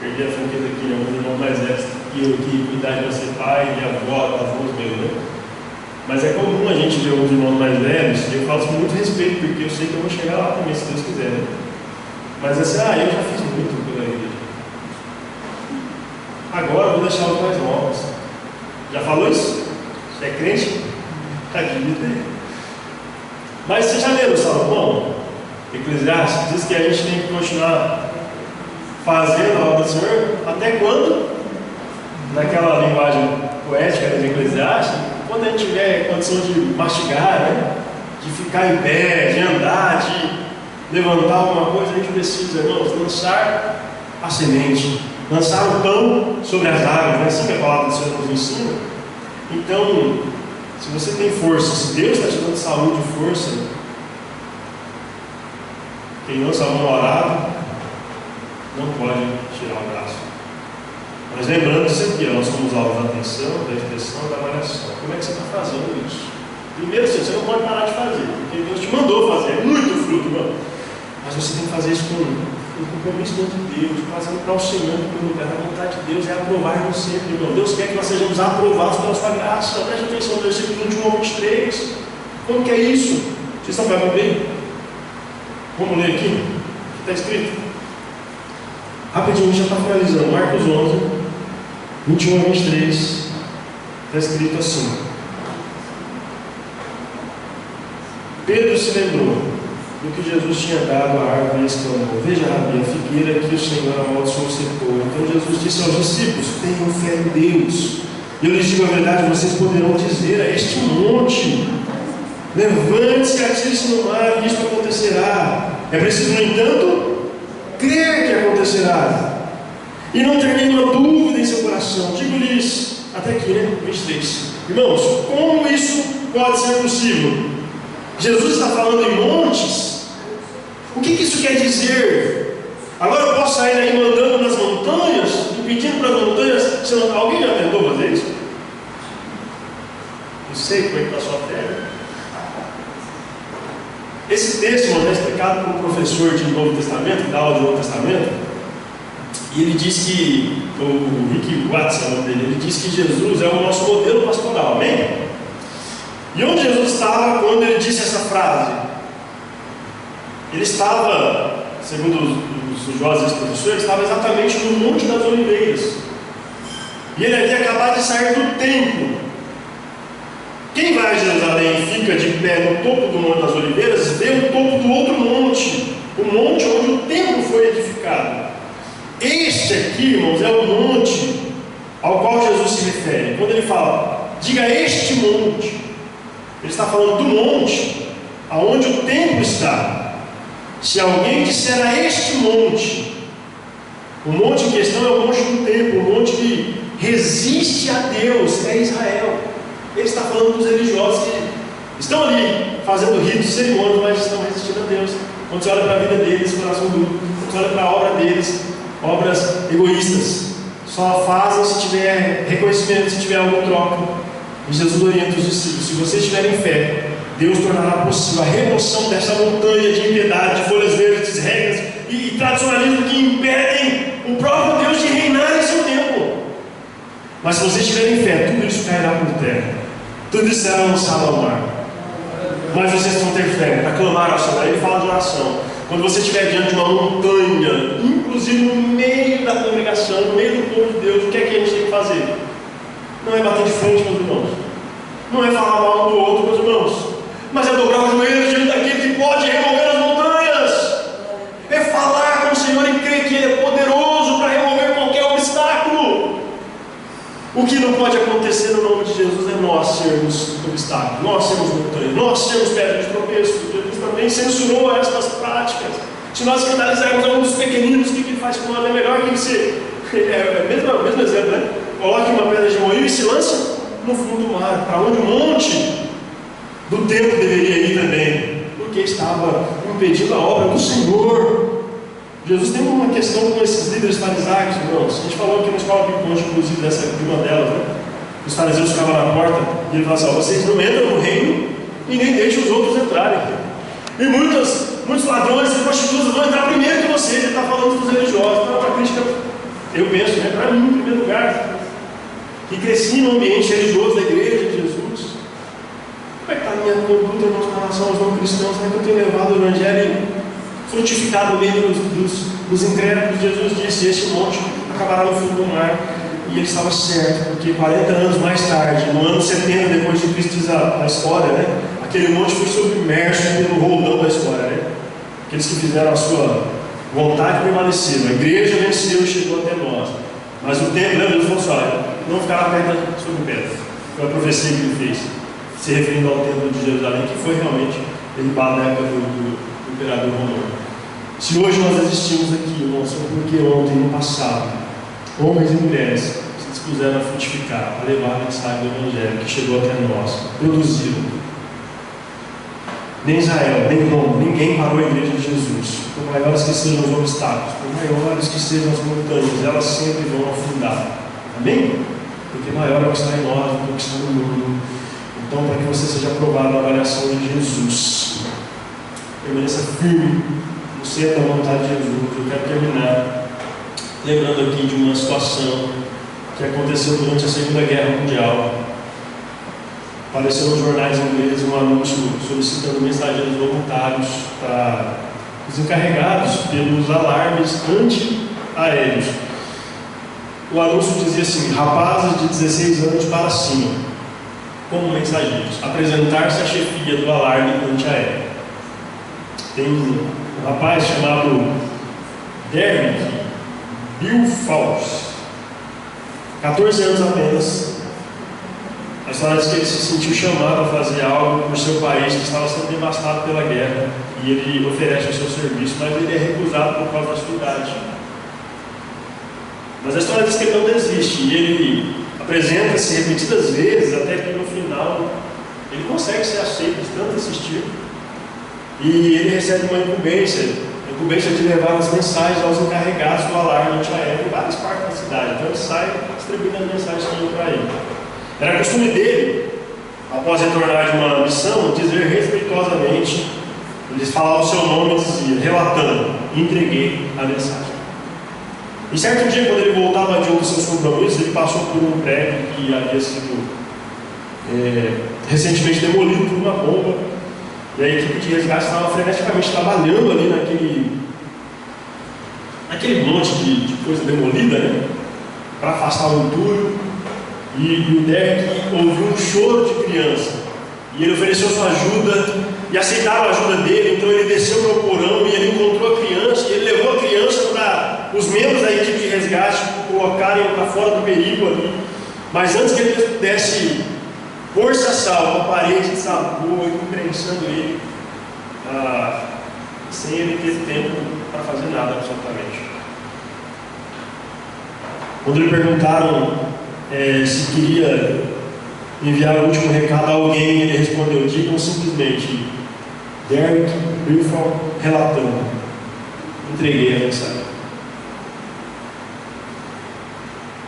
Perdi a franqueza aqui, né? Alguns irmãos mais velhos que eu, que com idade vai ser pai e avós mesmo, né? Mas é comum a gente ver alguns irmãos mais velhos, e eu falo com muito respeito, porque eu sei que eu vou chegar lá também, se Deus quiser, né? Mas assim, eu já fiz muito pela igreja. Agora eu vou deixar os mais novos. Já falou isso? Você é crente? Acredita aí. Mas você já leu Salomão? Eclesiastes diz que a gente tem que continuar fazendo a obra do Senhor até quando? Naquela linguagem poética de Eclesiastes, quando a gente tiver condição de mastigar, né? De ficar em pé, de andar, de levantar alguma coisa, a gente precisa, irmãos, lançar a semente, lançar o pão sobre as águas, não é assim que a palavra do Senhor nos ensina? Então, se você tem força, se Deus está te dando saúde e força, quem lança a mão arada não pode tirar o braço. Mas lembrando disso aqui, nós somos alvos da atenção, da expressão, da avaliação. Como é que você está fazendo isso? Primeiro, você não pode parar de fazer, porque Deus te mandou fazer, é muito fruto, irmão. Mas você tem que fazer isso com um compromisso diante de Deus, fazendo para o Senhor, porque lugar da vontade de Deus é aprovar-nos sempre, irmão. Deus quer que nós sejamos aprovados pela sua graça. Preste atenção no versículo 1 23. Como que é isso? Vocês estão para ver? Vamos ler aqui? O que está escrito? Rapidinho, já está finalizando. Marcos 11, 21 a 23. Está escrito assim: Pedro se lembrou do que Jesus tinha dado à árvore e exclamou: Veja, Rabi, a figueira que o Senhor amaldiçoou secou. Então Jesus disse aos discípulos: Tenham fé em Deus. E eu lhes digo a verdade: vocês poderão dizer a este monte: levante-se e atire-se no mar, e isto acontecerá. É preciso, no entanto, crer que acontecerá, e não ter nenhuma dúvida em seu coração. Digo-lhes, até aqui, né? 23. Irmãos, como isso pode ser possível? Jesus está falando em montes. O que isso quer dizer? Agora eu posso sair aí mandando nas montanhas, e pedindo para as montanhas. Alguém já tentou fazer isso? Não sei como é que está a sua fé. Esse texto, irmão, é explicado por um professor de Novo Testamento, que dá aula de Novo Testamento, e ele diz que, o Rick Watts é o nome dele, ele diz que Jesus é o nosso modelo pastoral, amém? E onde Jesus estava quando ele disse essa frase? Ele estava, segundo os estudiosos e professores, estava exatamente no Monte das Oliveiras. E ele havia acabado de sair do templo. Quem vai a Jerusalém e fica de pé no topo do Monte das Oliveiras, vê o topo do outro monte, o monte onde o templo foi edificado. Este aqui, irmãos, é o monte ao qual Jesus se refere. Quando ele fala, diga este monte, ele está falando do monte aonde o templo está. Se alguém disser a este monte, o monte em questão é o monte do templo, o monte que resiste a Deus, é Israel. Ele está falando dos religiosos que estão ali fazendo ritos, cerimônias, mas estão resistindo a Deus. Quando você olha para a vida deles, coração duro. Quando você olha para a obra deles, obras egoístas. Só fazem se tiver reconhecimento, se tiver algum troca. E Jesus orienta os discípulos: se vocês tiverem fé, Deus tornará possível a remoção dessa montanha de impiedade, de folhas verdes, regras e tradicionalismo que impedem o próprio Deus de reinar em seu tempo. Mas se vocês tiverem fé, tudo isso cairá por terra. Tudo isso será lançado ao mar. Mas vocês vão ter fé para clamar ao Senhor. Aí ele fala de oração. Quando você estiver diante de uma montanha, inclusive no meio da congregação, no meio do povo de Deus, o que é que a gente tem que fazer? Não é bater de frente, meus irmãos. Não é falar mal do outro, meus irmãos. Mas é dobrar os joelhos diante daquele que pode remover as montanhas. É falar com o Senhor e crer que Ele é poderoso para remover qualquer obstáculo. O que não pode acontecer no nome de Jesus é nós sermos obstáculos, nós sermos montanhas, nós sermos pedra de tropeço. Jesus também censurou estas práticas. Se nós escandalizarmos algum dos pequeninos, o que ele faz com nós? É melhor que você, mesmo exemplo, né? Coloque uma pedra de moinho e se lance no fundo do mar, para onde o monte do templo deveria ir também, porque estava impedindo a obra do Senhor. Jesus tem uma questão com esses líderes farisaicos, irmãos. A gente falou aqui na escola Biconde, inclusive, dessa de uma delas, né? Os fariseus ficavam na porta e ele falava assim: vocês não entram no reino e nem deixam os outros entrarem. E muitos ladrões e prostitutas vão entrar primeiro que vocês. Ele está falando dos religiosos. Então, para a crítica, eu penso, né? Para mim, em primeiro lugar, que cresci no ambiente religioso da igreja de Jesus. Como é que está a minha conduta em relação aos não cristãos? Como é que eu tenho levado o evangelho frutificado no meio dos incrédulos? Jesus disse: este monte acabará no fundo do mar. E ele estava certo, porque 40 anos mais tarde, no ano 70 depois de Cristo, diz a história, né? Aquele monte foi submerso pelo roldão da história, né? Aqueles que fizeram a sua vontade permaneceram. A igreja venceu e chegou até nós. Mas o tempo, né? Deus falou assim: olha, não ficará pedra sobre pedra. Foi a profecia que ele fez, se referindo ao templo de Jerusalém, que foi realmente derribado na época do imperador romano. Se hoje nós existimos aqui, irmãos, é porque ontem, no passado, homens e mulheres se dispuseram a frutificar, a levar a mensagem do Evangelho que chegou até nós, produziram. Nem Israel, nem Roma, ninguém parou a igreja de Jesus. Por maiores que sejam os obstáculos, por maiores que sejam as montanhas, elas sempre vão afundar. Amém? Porque maior é o que está em nós do que o que está no mundo. Então, para que você seja aprovado na avaliação de Jesus, permaneça firme no centro da vontade de Jesus. Eu quero terminar lembrando aqui de uma situação que aconteceu durante a Segunda Guerra Mundial. Apareceu nos jornais ingleses um anúncio solicitando mensageiros voluntários para os encarregados pelos alarmes anti-aéreos. O anúncio dizia assim: rapazes de 16 anos para cima, como mensageiros, apresentar-se à chefia do alarme anti-aéreo. Tem um rapaz chamado Derek Bilfors, 14 anos apenas. A história diz que ele se sentiu chamado a fazer algo por seu país que estava sendo devastado pela guerra, e ele oferece o seu serviço, mas ele é recusado por causa da sua idade. Mas a história diz que ele não desiste, e ele apresenta-se repetidas vezes, até que no final ele consegue ser aceito de tanto insistir, e ele recebe uma incumbência de levar as mensagens aos encarregados do alarme antiaéreo em várias partes da cidade. Então ele sai distribuindo as mensagens que iam para ele. Era costume dele, após retornar de uma missão, dizer respeitosamente, ele falava o seu nome e dizia, relatando, entreguei a mensagem. E certo dia, quando ele voltava de um dos seus compromissos, ele passou por um prédio que havia sido recentemente demolido por uma bomba, e a equipe de resgate estava freneticamente trabalhando ali naquele monte de coisa demolida, né, para afastar o entulho. E o Derek ouviu um choro de criança, e ele ofereceu sua ajuda, e aceitaram a ajuda dele. Então ele desceu para o porão, e ele encontrou a criança, e ele levou a criança para os membros da equipe de resgate colocarem para fora do perigo ali. Mas antes que ele pudesse pôr-se a salvo, a parede desabou, imprensando ele, sem ele ter tempo para fazer nada absolutamente. Quando lhe perguntaram se queria enviar o último recado a alguém, ele respondeu: digam simplesmente Derek Bilfors relatando, entreguei a mensagem.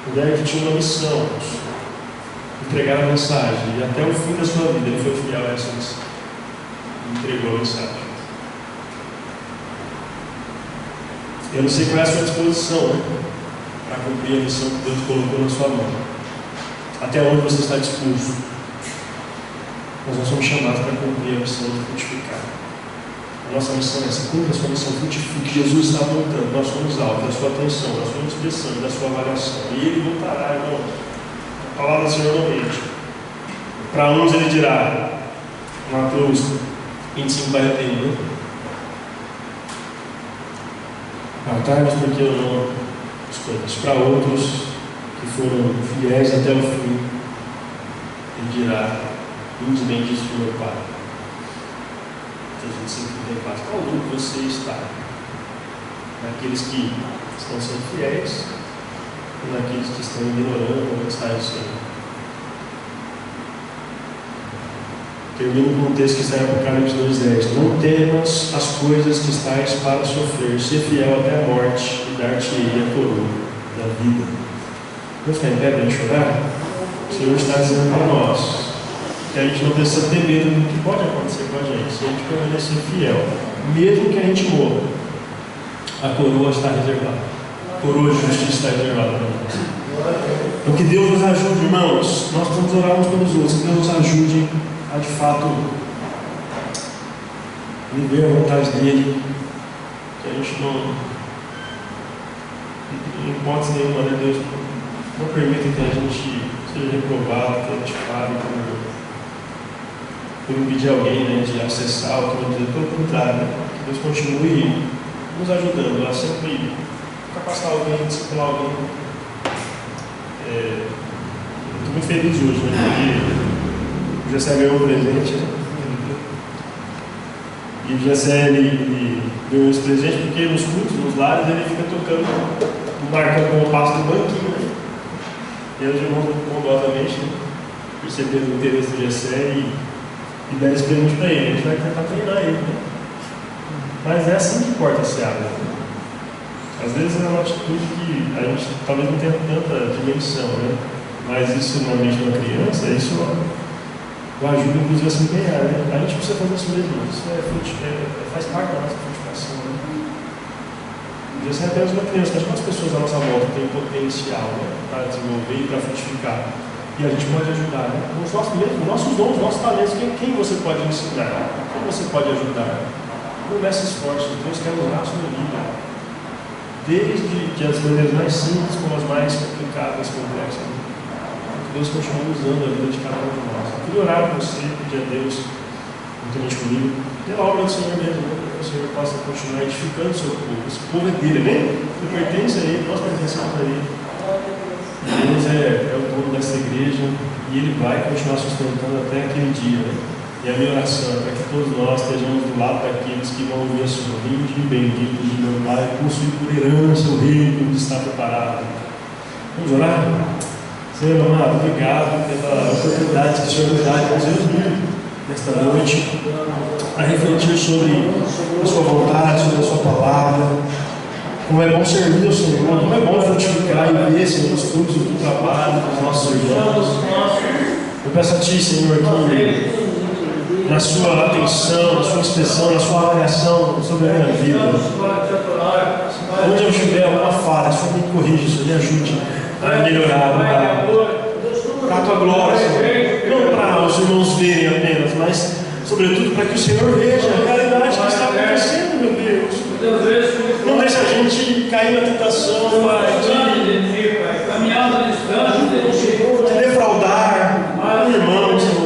O Derek tinha uma missão, entregar a mensagem, e até o fim da sua vida ele foi fiel a essa missão, entregou a mensagem. Eu não sei qual é a sua disposição, né, para cumprir a missão que Deus colocou na sua mão. Até onde você está disposto? Nós somos chamados para cumprir a missão de frutificar. A nossa missão é essa: cumpra a sua missão, frutifique. Jesus está voltando, nós somos alvos da sua atenção, da sua inspeção, da sua avaliação. E Ele voltará, irmão. A palavra do Senhor não mente. Para uns Ele dirá, Mateus 25:41, matai-nos porque eu não escolhi. Para outros que foram fiéis até o fim, Ele dirá, vinde benditos do meu Pai. Mateus 25:34. Qual grupo você está? Naqueles que estão sendo fiéis ou naqueles que estão ignorando a mensagem do Senhor? Termino com um texto que está em Apocalipse 2:10. Não temas as coisas que estáis para sofrer, ser fiel até a morte, e dar-te-ei a coroa da vida. Vamos ficar em pé para a gente chorar? O Senhor está dizendo para nós que a gente não precisa ter medo do que pode acontecer com a gente, se a gente permanecer fiel. Mesmo que a gente morra, a coroa está reservada. A coroa de justiça está reservada para nós. Então que Deus nos ajude, irmãos. Nós precisamos orar uns pelos outros. Que Deus nos ajude a de fato viver a vontade dEle. Que a gente não, em hipótese nenhuma, né, Deus, não permita que a gente seja reprovado, que a gente fale por impedir alguém, né, de acessar o que eu dizer. Pelo contrário, né, que Deus continue nos ajudando a sempre capacitar alguém, discipular alguém, muito feliz hoje, né? Porque o Gessé ganhou um presente, né? E o Gessé, ele ganhou esse presente porque nos cultos, nos lares, ele fica tocando, marcando com o passo do banquinho, né? E aí os irmãos bondosamente, né, perceberam o interesse do Gessé e deram esse presente para ele. A gente vai tentar treinar ele, né? Mas é assim que importa esse área. Às vezes é uma atitude que a gente talvez não tenha tanta dimensão, né? Mas isso na mente de uma criança, isso o ajuda inclusive a se empenhar, né? A gente precisa fazer isso mesmo, isso faz parte da nossa frutificação, né? Isso é apenas uma criança, mas quantas pessoas à nossa volta têm potencial, né, para desenvolver e para frutificar? E a gente pode ajudar, né? Os nossos dons, os nossos talentos, quem você pode ensinar? Quem você pode ajudar? Não nesse esforço, Deus quer usar a sua vida. Desde as maneiras mais simples como as mais complicadas, complexas. Deus continua usando a vida de cada um de nós. Eu queria orar por você, pedir a Deus, juntamente comigo, pela obra do Senhor mesmo, né? Que o Senhor possa continuar edificando o seu povo. Esse povo é dele, né? Ele pertence a Ele, nós pertencemos a Ele. Deus é o dono dessa igreja e Ele vai continuar sustentando até aquele dia, né? E a minha oração é para que todos nós estejamos do lado daqueles que vão ouvir a sua vinde, bendito de meu Pai, possuir por herança o reino que está preparado. Vamos orar? Senhor amado, obrigado pela oportunidade que o Senhor nos dá de nos reunir nesta noite a refletir sobre a sua vontade, sobre a sua palavra. Como é bom servir ao Senhor, como é bom frutificar e ver, Senhor, os frutos do trabalho dos nossos irmãos. Eu peço a Ti, Senhor, que na sua atenção, na sua inspeção, na sua avaliação sobre a minha vida, onde eu tiver alguma falha, Senhor me corrija, Senhor me ajude a melhorar, para a Tua glória, Senhor. Não para os irmãos verem apenas, mas sobretudo para que o Senhor veja a realidade que está acontecendo, meu Deus. Não deixe a gente cair na tentação, Pai, de defraudar um irmão, Senhor.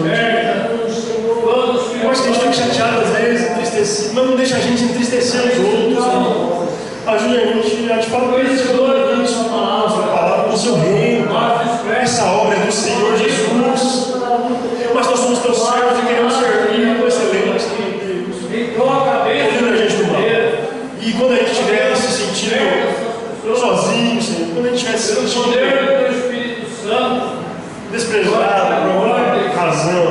Eu acho que a gente fica chateado às vezes, entristecido, mas não deixa a gente entristecer os outros, Senhor. Ajuda a gente a te falar coisas que eu a sua palavra, do seu reino. Essa obra é do Senhor Jesus. Mas nós somos teus servos e queremos servir com excelência, Deus. Ajuda a gente no mal. E quando a gente estiver se sentindo sozinho, Senhor, quando a gente estiver se sentindo desprezado por alguma razão,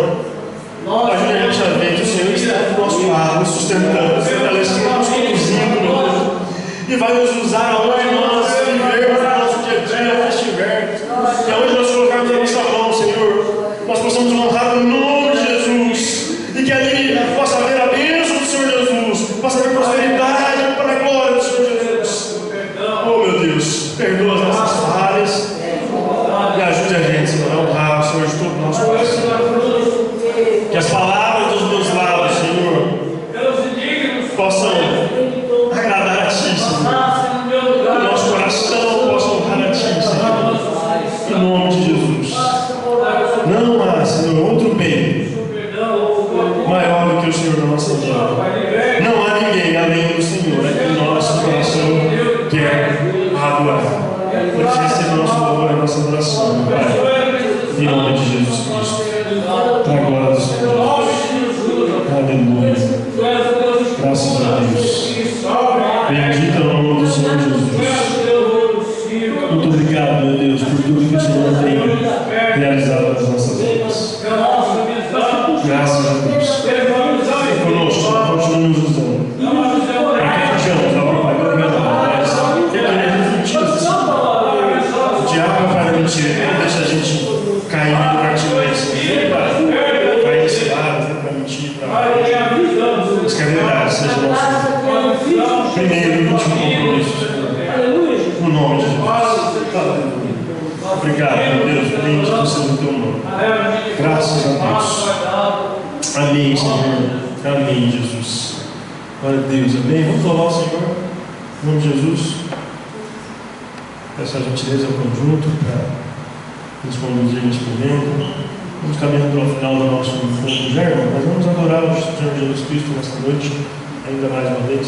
ajuda a gente a ver que o Senhor está do nosso lado, nos sustentando, nos fortalecendo, nos conduzindo, meu Deus. E vai nos usar aonde nós vivermos no nosso dia a dia, onde estivermos. E aonde nós colocarmos a nossa mão, Senhor, nós possamos honrar o nome de Jesus. E que ali possa haver a bênção do Senhor Jesus, possa haver prosperidade para a glória do Senhor Jesus. Oh, meu Deus, perdoa as nossas falhas e ajude a gente, Senhor, a honrar o Senhor de todo o nosso coração. Que as palavras dos meus lábios, Senhor, possam agradar a Ti, Senhor. Que o nosso coração possa honrar a Ti, Senhor. Em nome de Jesus. Não há, Senhor, outro bem maior do que o Senhor na nossa vida. Não há ninguém além do Senhor, é que o nosso coração quer adorar. Porque esse é o nosso louvor, a nossa adoração, Pai. Em nome de Jesus Cristo. Para a glória do Senhor. Aleluia. Graças a Deus. Bendito é o nome do Senhor Jesus. Muito obrigado, meu Deus, por tudo que o Senhor tem realizado nas nossas vidas. Graças a Deus. É conosco, continue nos usando. Para que fechamos a propaganda, mas tem que refletir assim. O diabo vai mentir, não deixa a gente cair no artilharia. Para ensinar, para mentir, para mas que a verdade seja nosso primeiro e último compromisso. No nome de Jesus. Obrigado, meu Deus. Bendito seja o teu nome. Graças a Deus. Amém, Senhor. Amém, Jesus. Glória a Deus. Amém. Vamos louvar o Senhor. Em nome de Jesus. Peço a gentileza ao conjunto para nos conduzir neste momento. Vamos caminhando para o final do nosso encontro já, irmão, mas vamos adorar o Senhor Jesus Cristo nesta noite, ainda mais uma vez.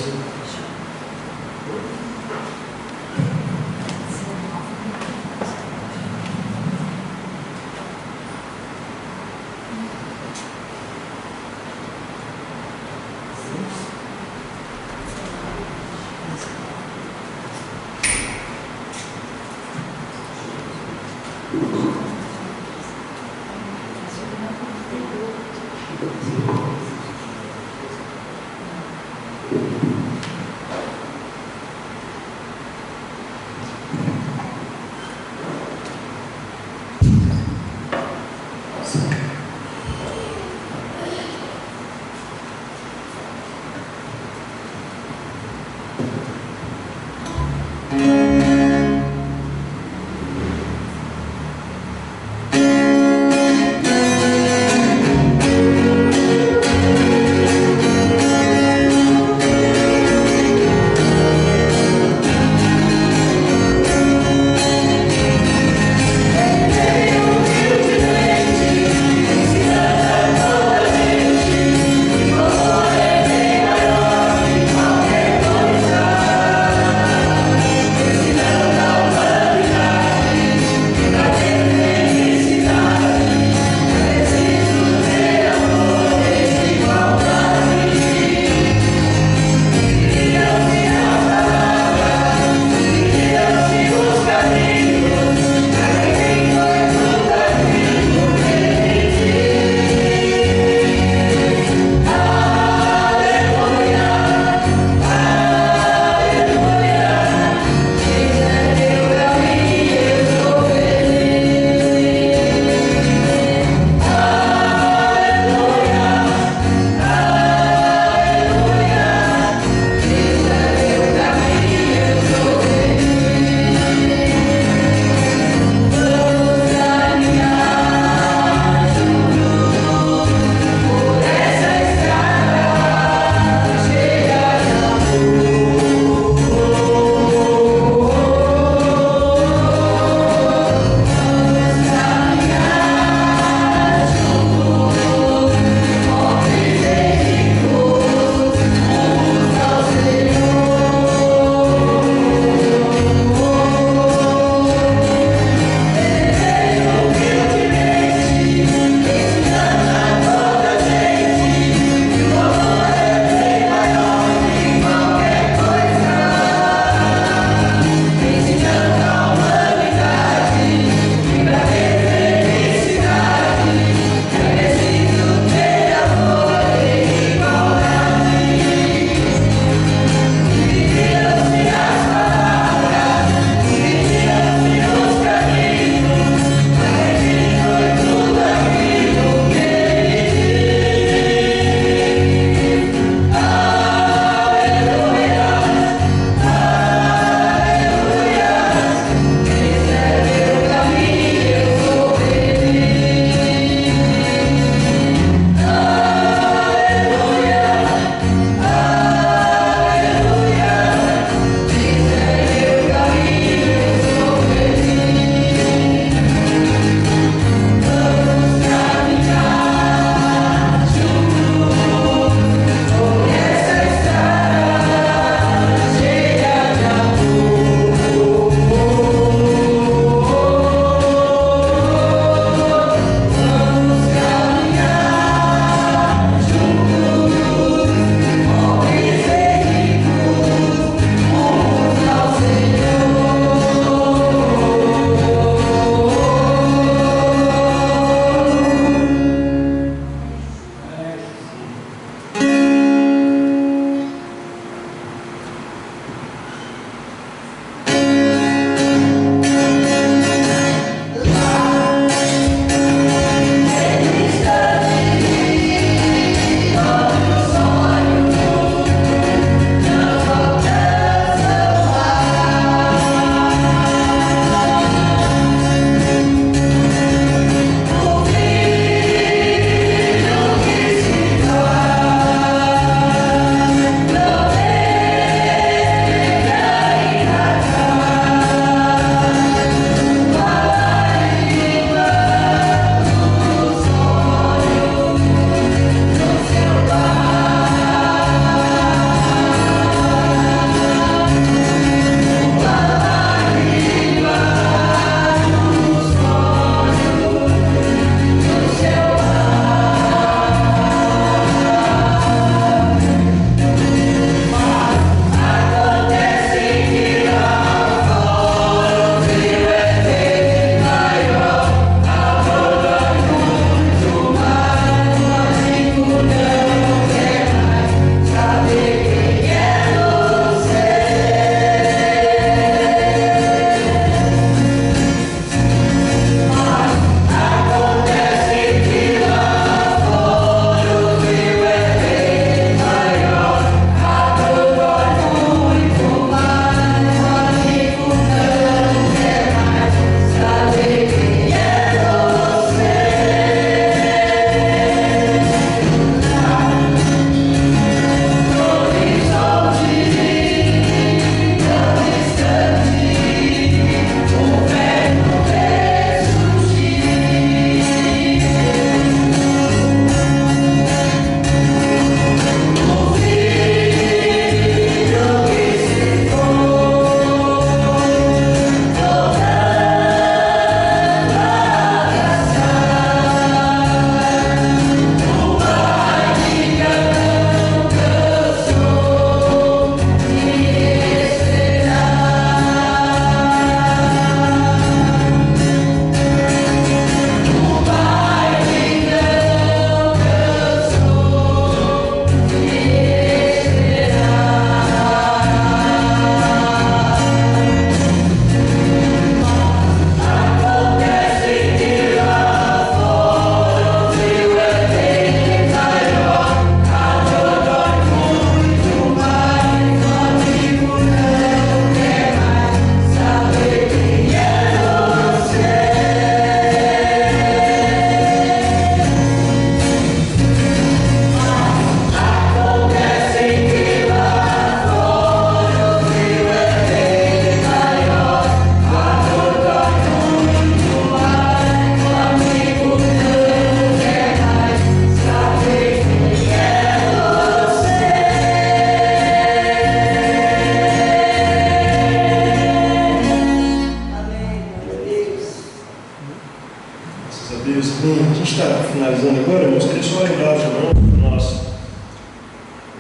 finalizando agora, eu gostaria só de lembrar os irmãos para nós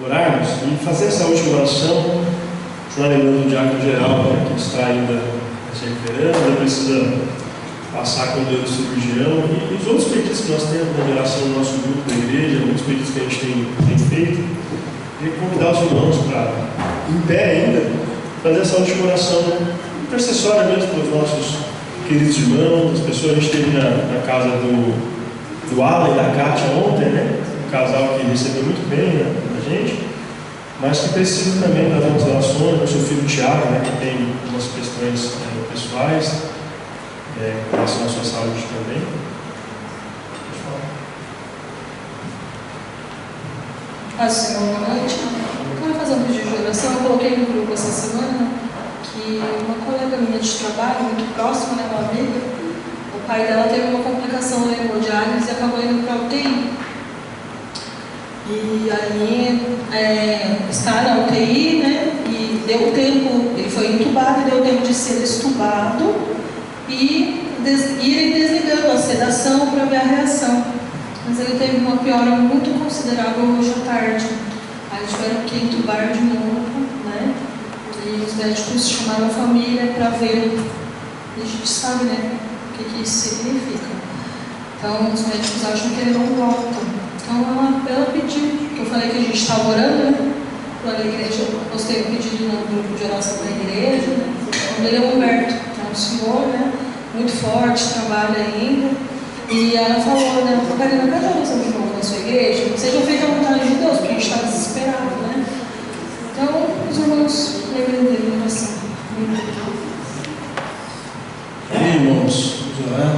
orarmos e fazer essa última oração, já lembrando do diácono geral, né, que está ainda se recuperando, ainda precisa passar com o Deus do cirurgião, e os outros pedidos que nós temos na geração do nosso grupo da igreja, muitos pedidos que a gente tem feito, e convidar os irmãos para, em pé ainda, fazer essa última oração intercessória mesmo para os nossos queridos irmãos, as pessoas. A gente esteve na casa do Alan e da Kátia ontem, né? Um casal que recebeu muito bem a gente, mas que precisa também das nossas orações, do seu filho Tiago, né? Que tem algumas questões pessoais, com relação à sua saúde também. Senhor, boa noite. Eu quero fazer um pedido de oração. Eu coloquei no grupo essa semana que uma colega minha de trabalho, muito próxima, né, uma amiga, o pai dela teve uma complicação na hemodiálise e acabou indo para a UTI. E aí está na UTI, né? E deu tempo, ele foi entubado e deu tempo de ser estubado e irem desligando a sedação para ver a reação. Mas ele teve uma piora muito considerável hoje à tarde. Aí tiveram que entubar de novo, né? E os médicos chamaram a família para ver. E a gente sabe, né, o que isso significa. Então, os médicos acham que ele não volta. Então, ela pediu, que eu falei que a gente estava orando, né? Pela igreja, eu postei um pedido no grupo de oração da igreja, né? O nome dele é Humberto, é um senhor, né? Muito forte, trabalha ainda. E ela falou, né? Karina, cadê a oração de novo na sua igreja? Seja feita a vontade de Deus, porque a gente está desesperado, né? Então, os irmãos lembrem dele na oração. Irmãos, vamos orar.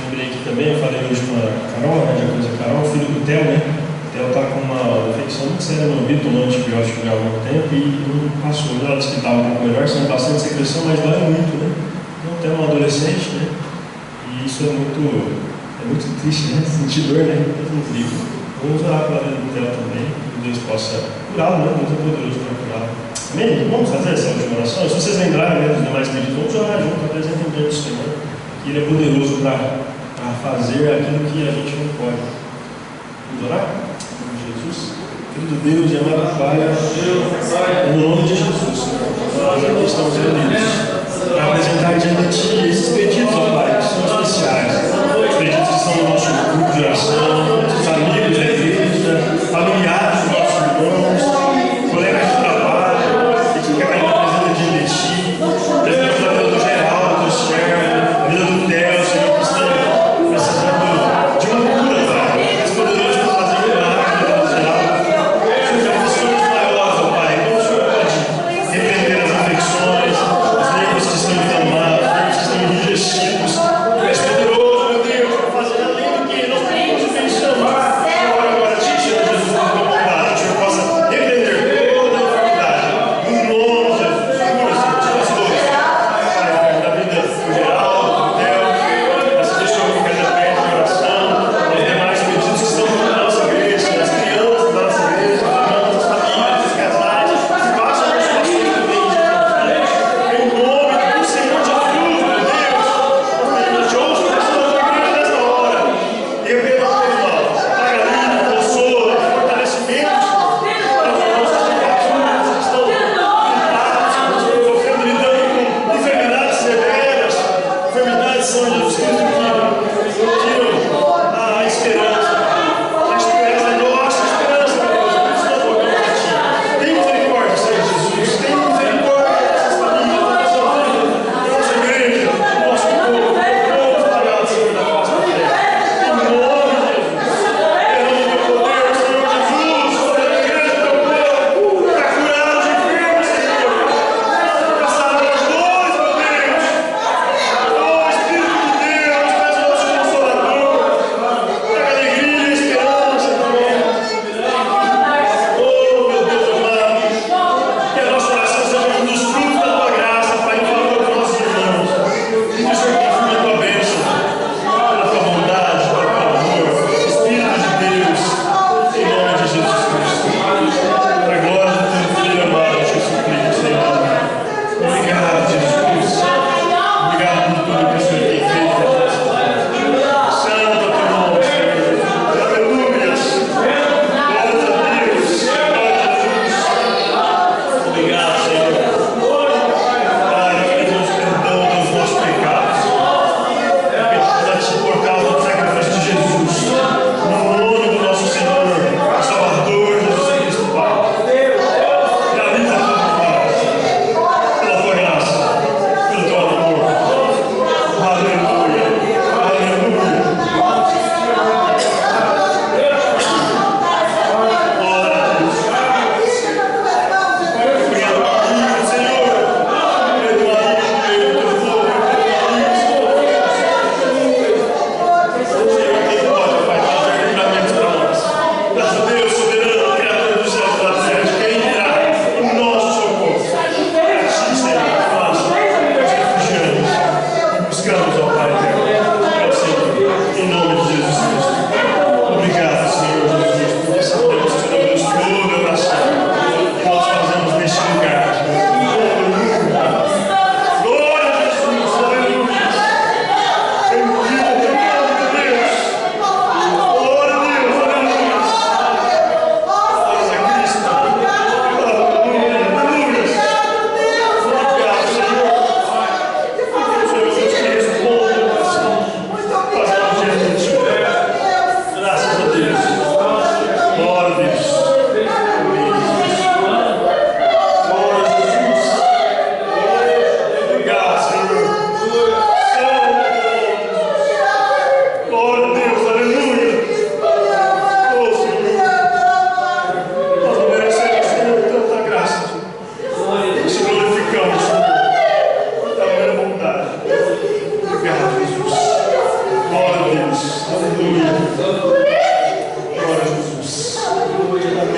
Lembrei aqui também, eu falei hoje com a Carol, né? Já conheci a Carol, filho do Theo, né? O Theo está com uma infecção muito séria no ouvido, tomando antibiótico já há algum tempo e não passou. Ela disse que estava um pouco melhor, sendo bastante secreção, mas dói muito, né? Então, Theo é um adolescente, né? E isso é muito triste, né? Sentir dor, né? Muito incrível. Vamos orar para o Theo também, que Deus possa curá-lo, né? Deus é poderoso para curá-lo. Amém? Vamos fazer essa última oração? Se vocês lembrarem mesmo dos demais pedidos, vamos orar junto, apresentem diante do Senhor, que Ele é poderoso para fazer aquilo que a gente não pode. Vamos orar? Em nome de Jesus. Querido Deus e amado Pai, em nome de Jesus, nós aqui estamos reunidos para apresentar diante de Ti esses pedidos, ó Pai, que são especiais. Os pedidos que estão no nosso grupo de oração, os amigos da igreja, familiares dos nossos irmãos, colegas de trabalho, que quer que a apresenta diante de Ti, apresentamos a vida do Geraldo, do Sérgio, a vida do Theo, Senhor, que estão precisando de uma cura, Pai. És poderoso para fazer milagre, Deus Geraldo. Senhor, já somos maiores, ó Pai, então o Senhor pode repreender as infecções, os nervos que estão inflamados, os nervos que estão enrijecidos,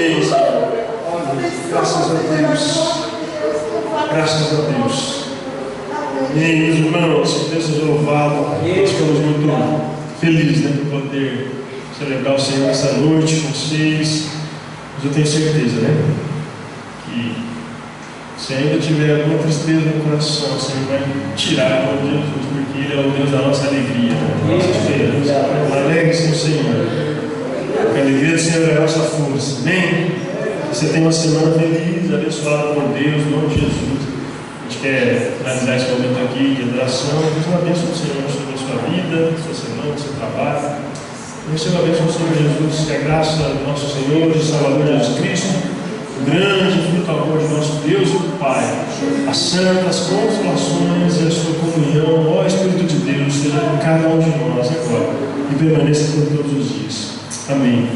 Amém, Senhor. Graças a Deus. Graças a Deus. Amém, meus irmãos. Que Deus seja louvado. Nós ficamos muito felizes, né, por poder celebrar o Senhor essa noite com vocês. Mas eu tenho certeza, né, que se ainda tiver alguma tristeza no coração, o Senhor vai tirar em nome de Jesus, porque Ele é o Deus da nossa alegria, da nossa esperança. Alegre-se no Senhor, porque a alegria do Senhor é a nossa força. Amém? Que você tenha uma semana feliz, abençoada por Deus, em nome de Jesus. A gente quer finalizar esse momento aqui de adoração. Deus uma bênção do Senhor sobre a sua vida, sua semana, seu trabalho. Receba a bênção do Senhor Jesus, que a graça do nosso Senhor e Salvador Jesus Cristo, o grande e infinito amor de nosso Deus e Pai, as santas consolações e a sua comunhão, ó Espírito de Deus, seja com cada um de nós agora e permaneça por todos os dias. Amém.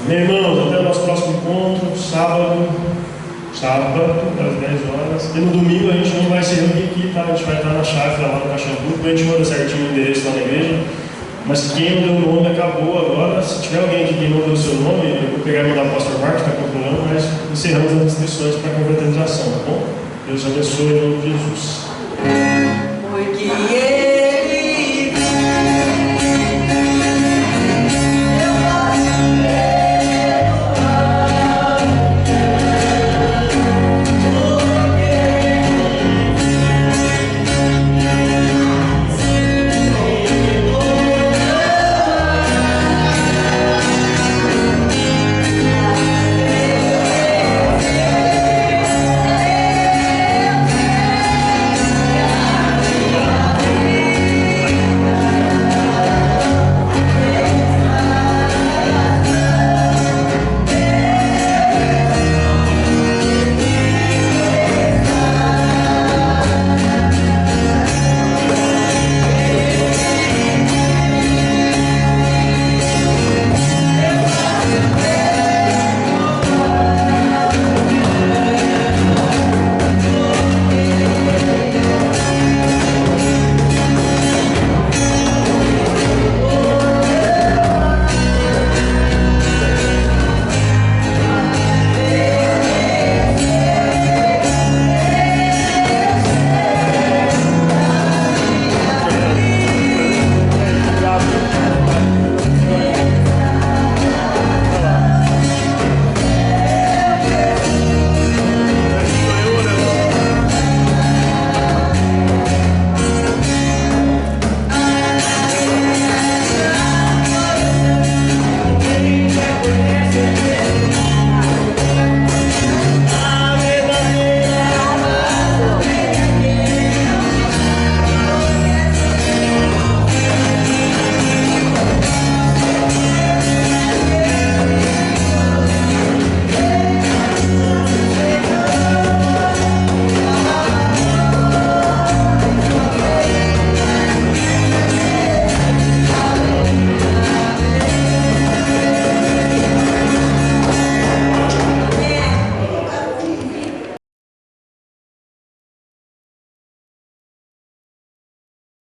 Amém, irmãos. Até o nosso próximo encontro, sábado, às 10 horas. E no domingo a gente não vai se reunir aqui, tá? A gente vai estar na chácara lá no Caxambu, a gente manda certinho o endereço lá na igreja. Mas quem não deu o nome acabou agora. Se tiver alguém aqui que não deu o seu nome, eu vou pegar e mandar para o pastor Marcos, que está controlando, mas encerramos as inscrições para a confraternização, tá bom? Deus abençoe em nome de Jesus. Porque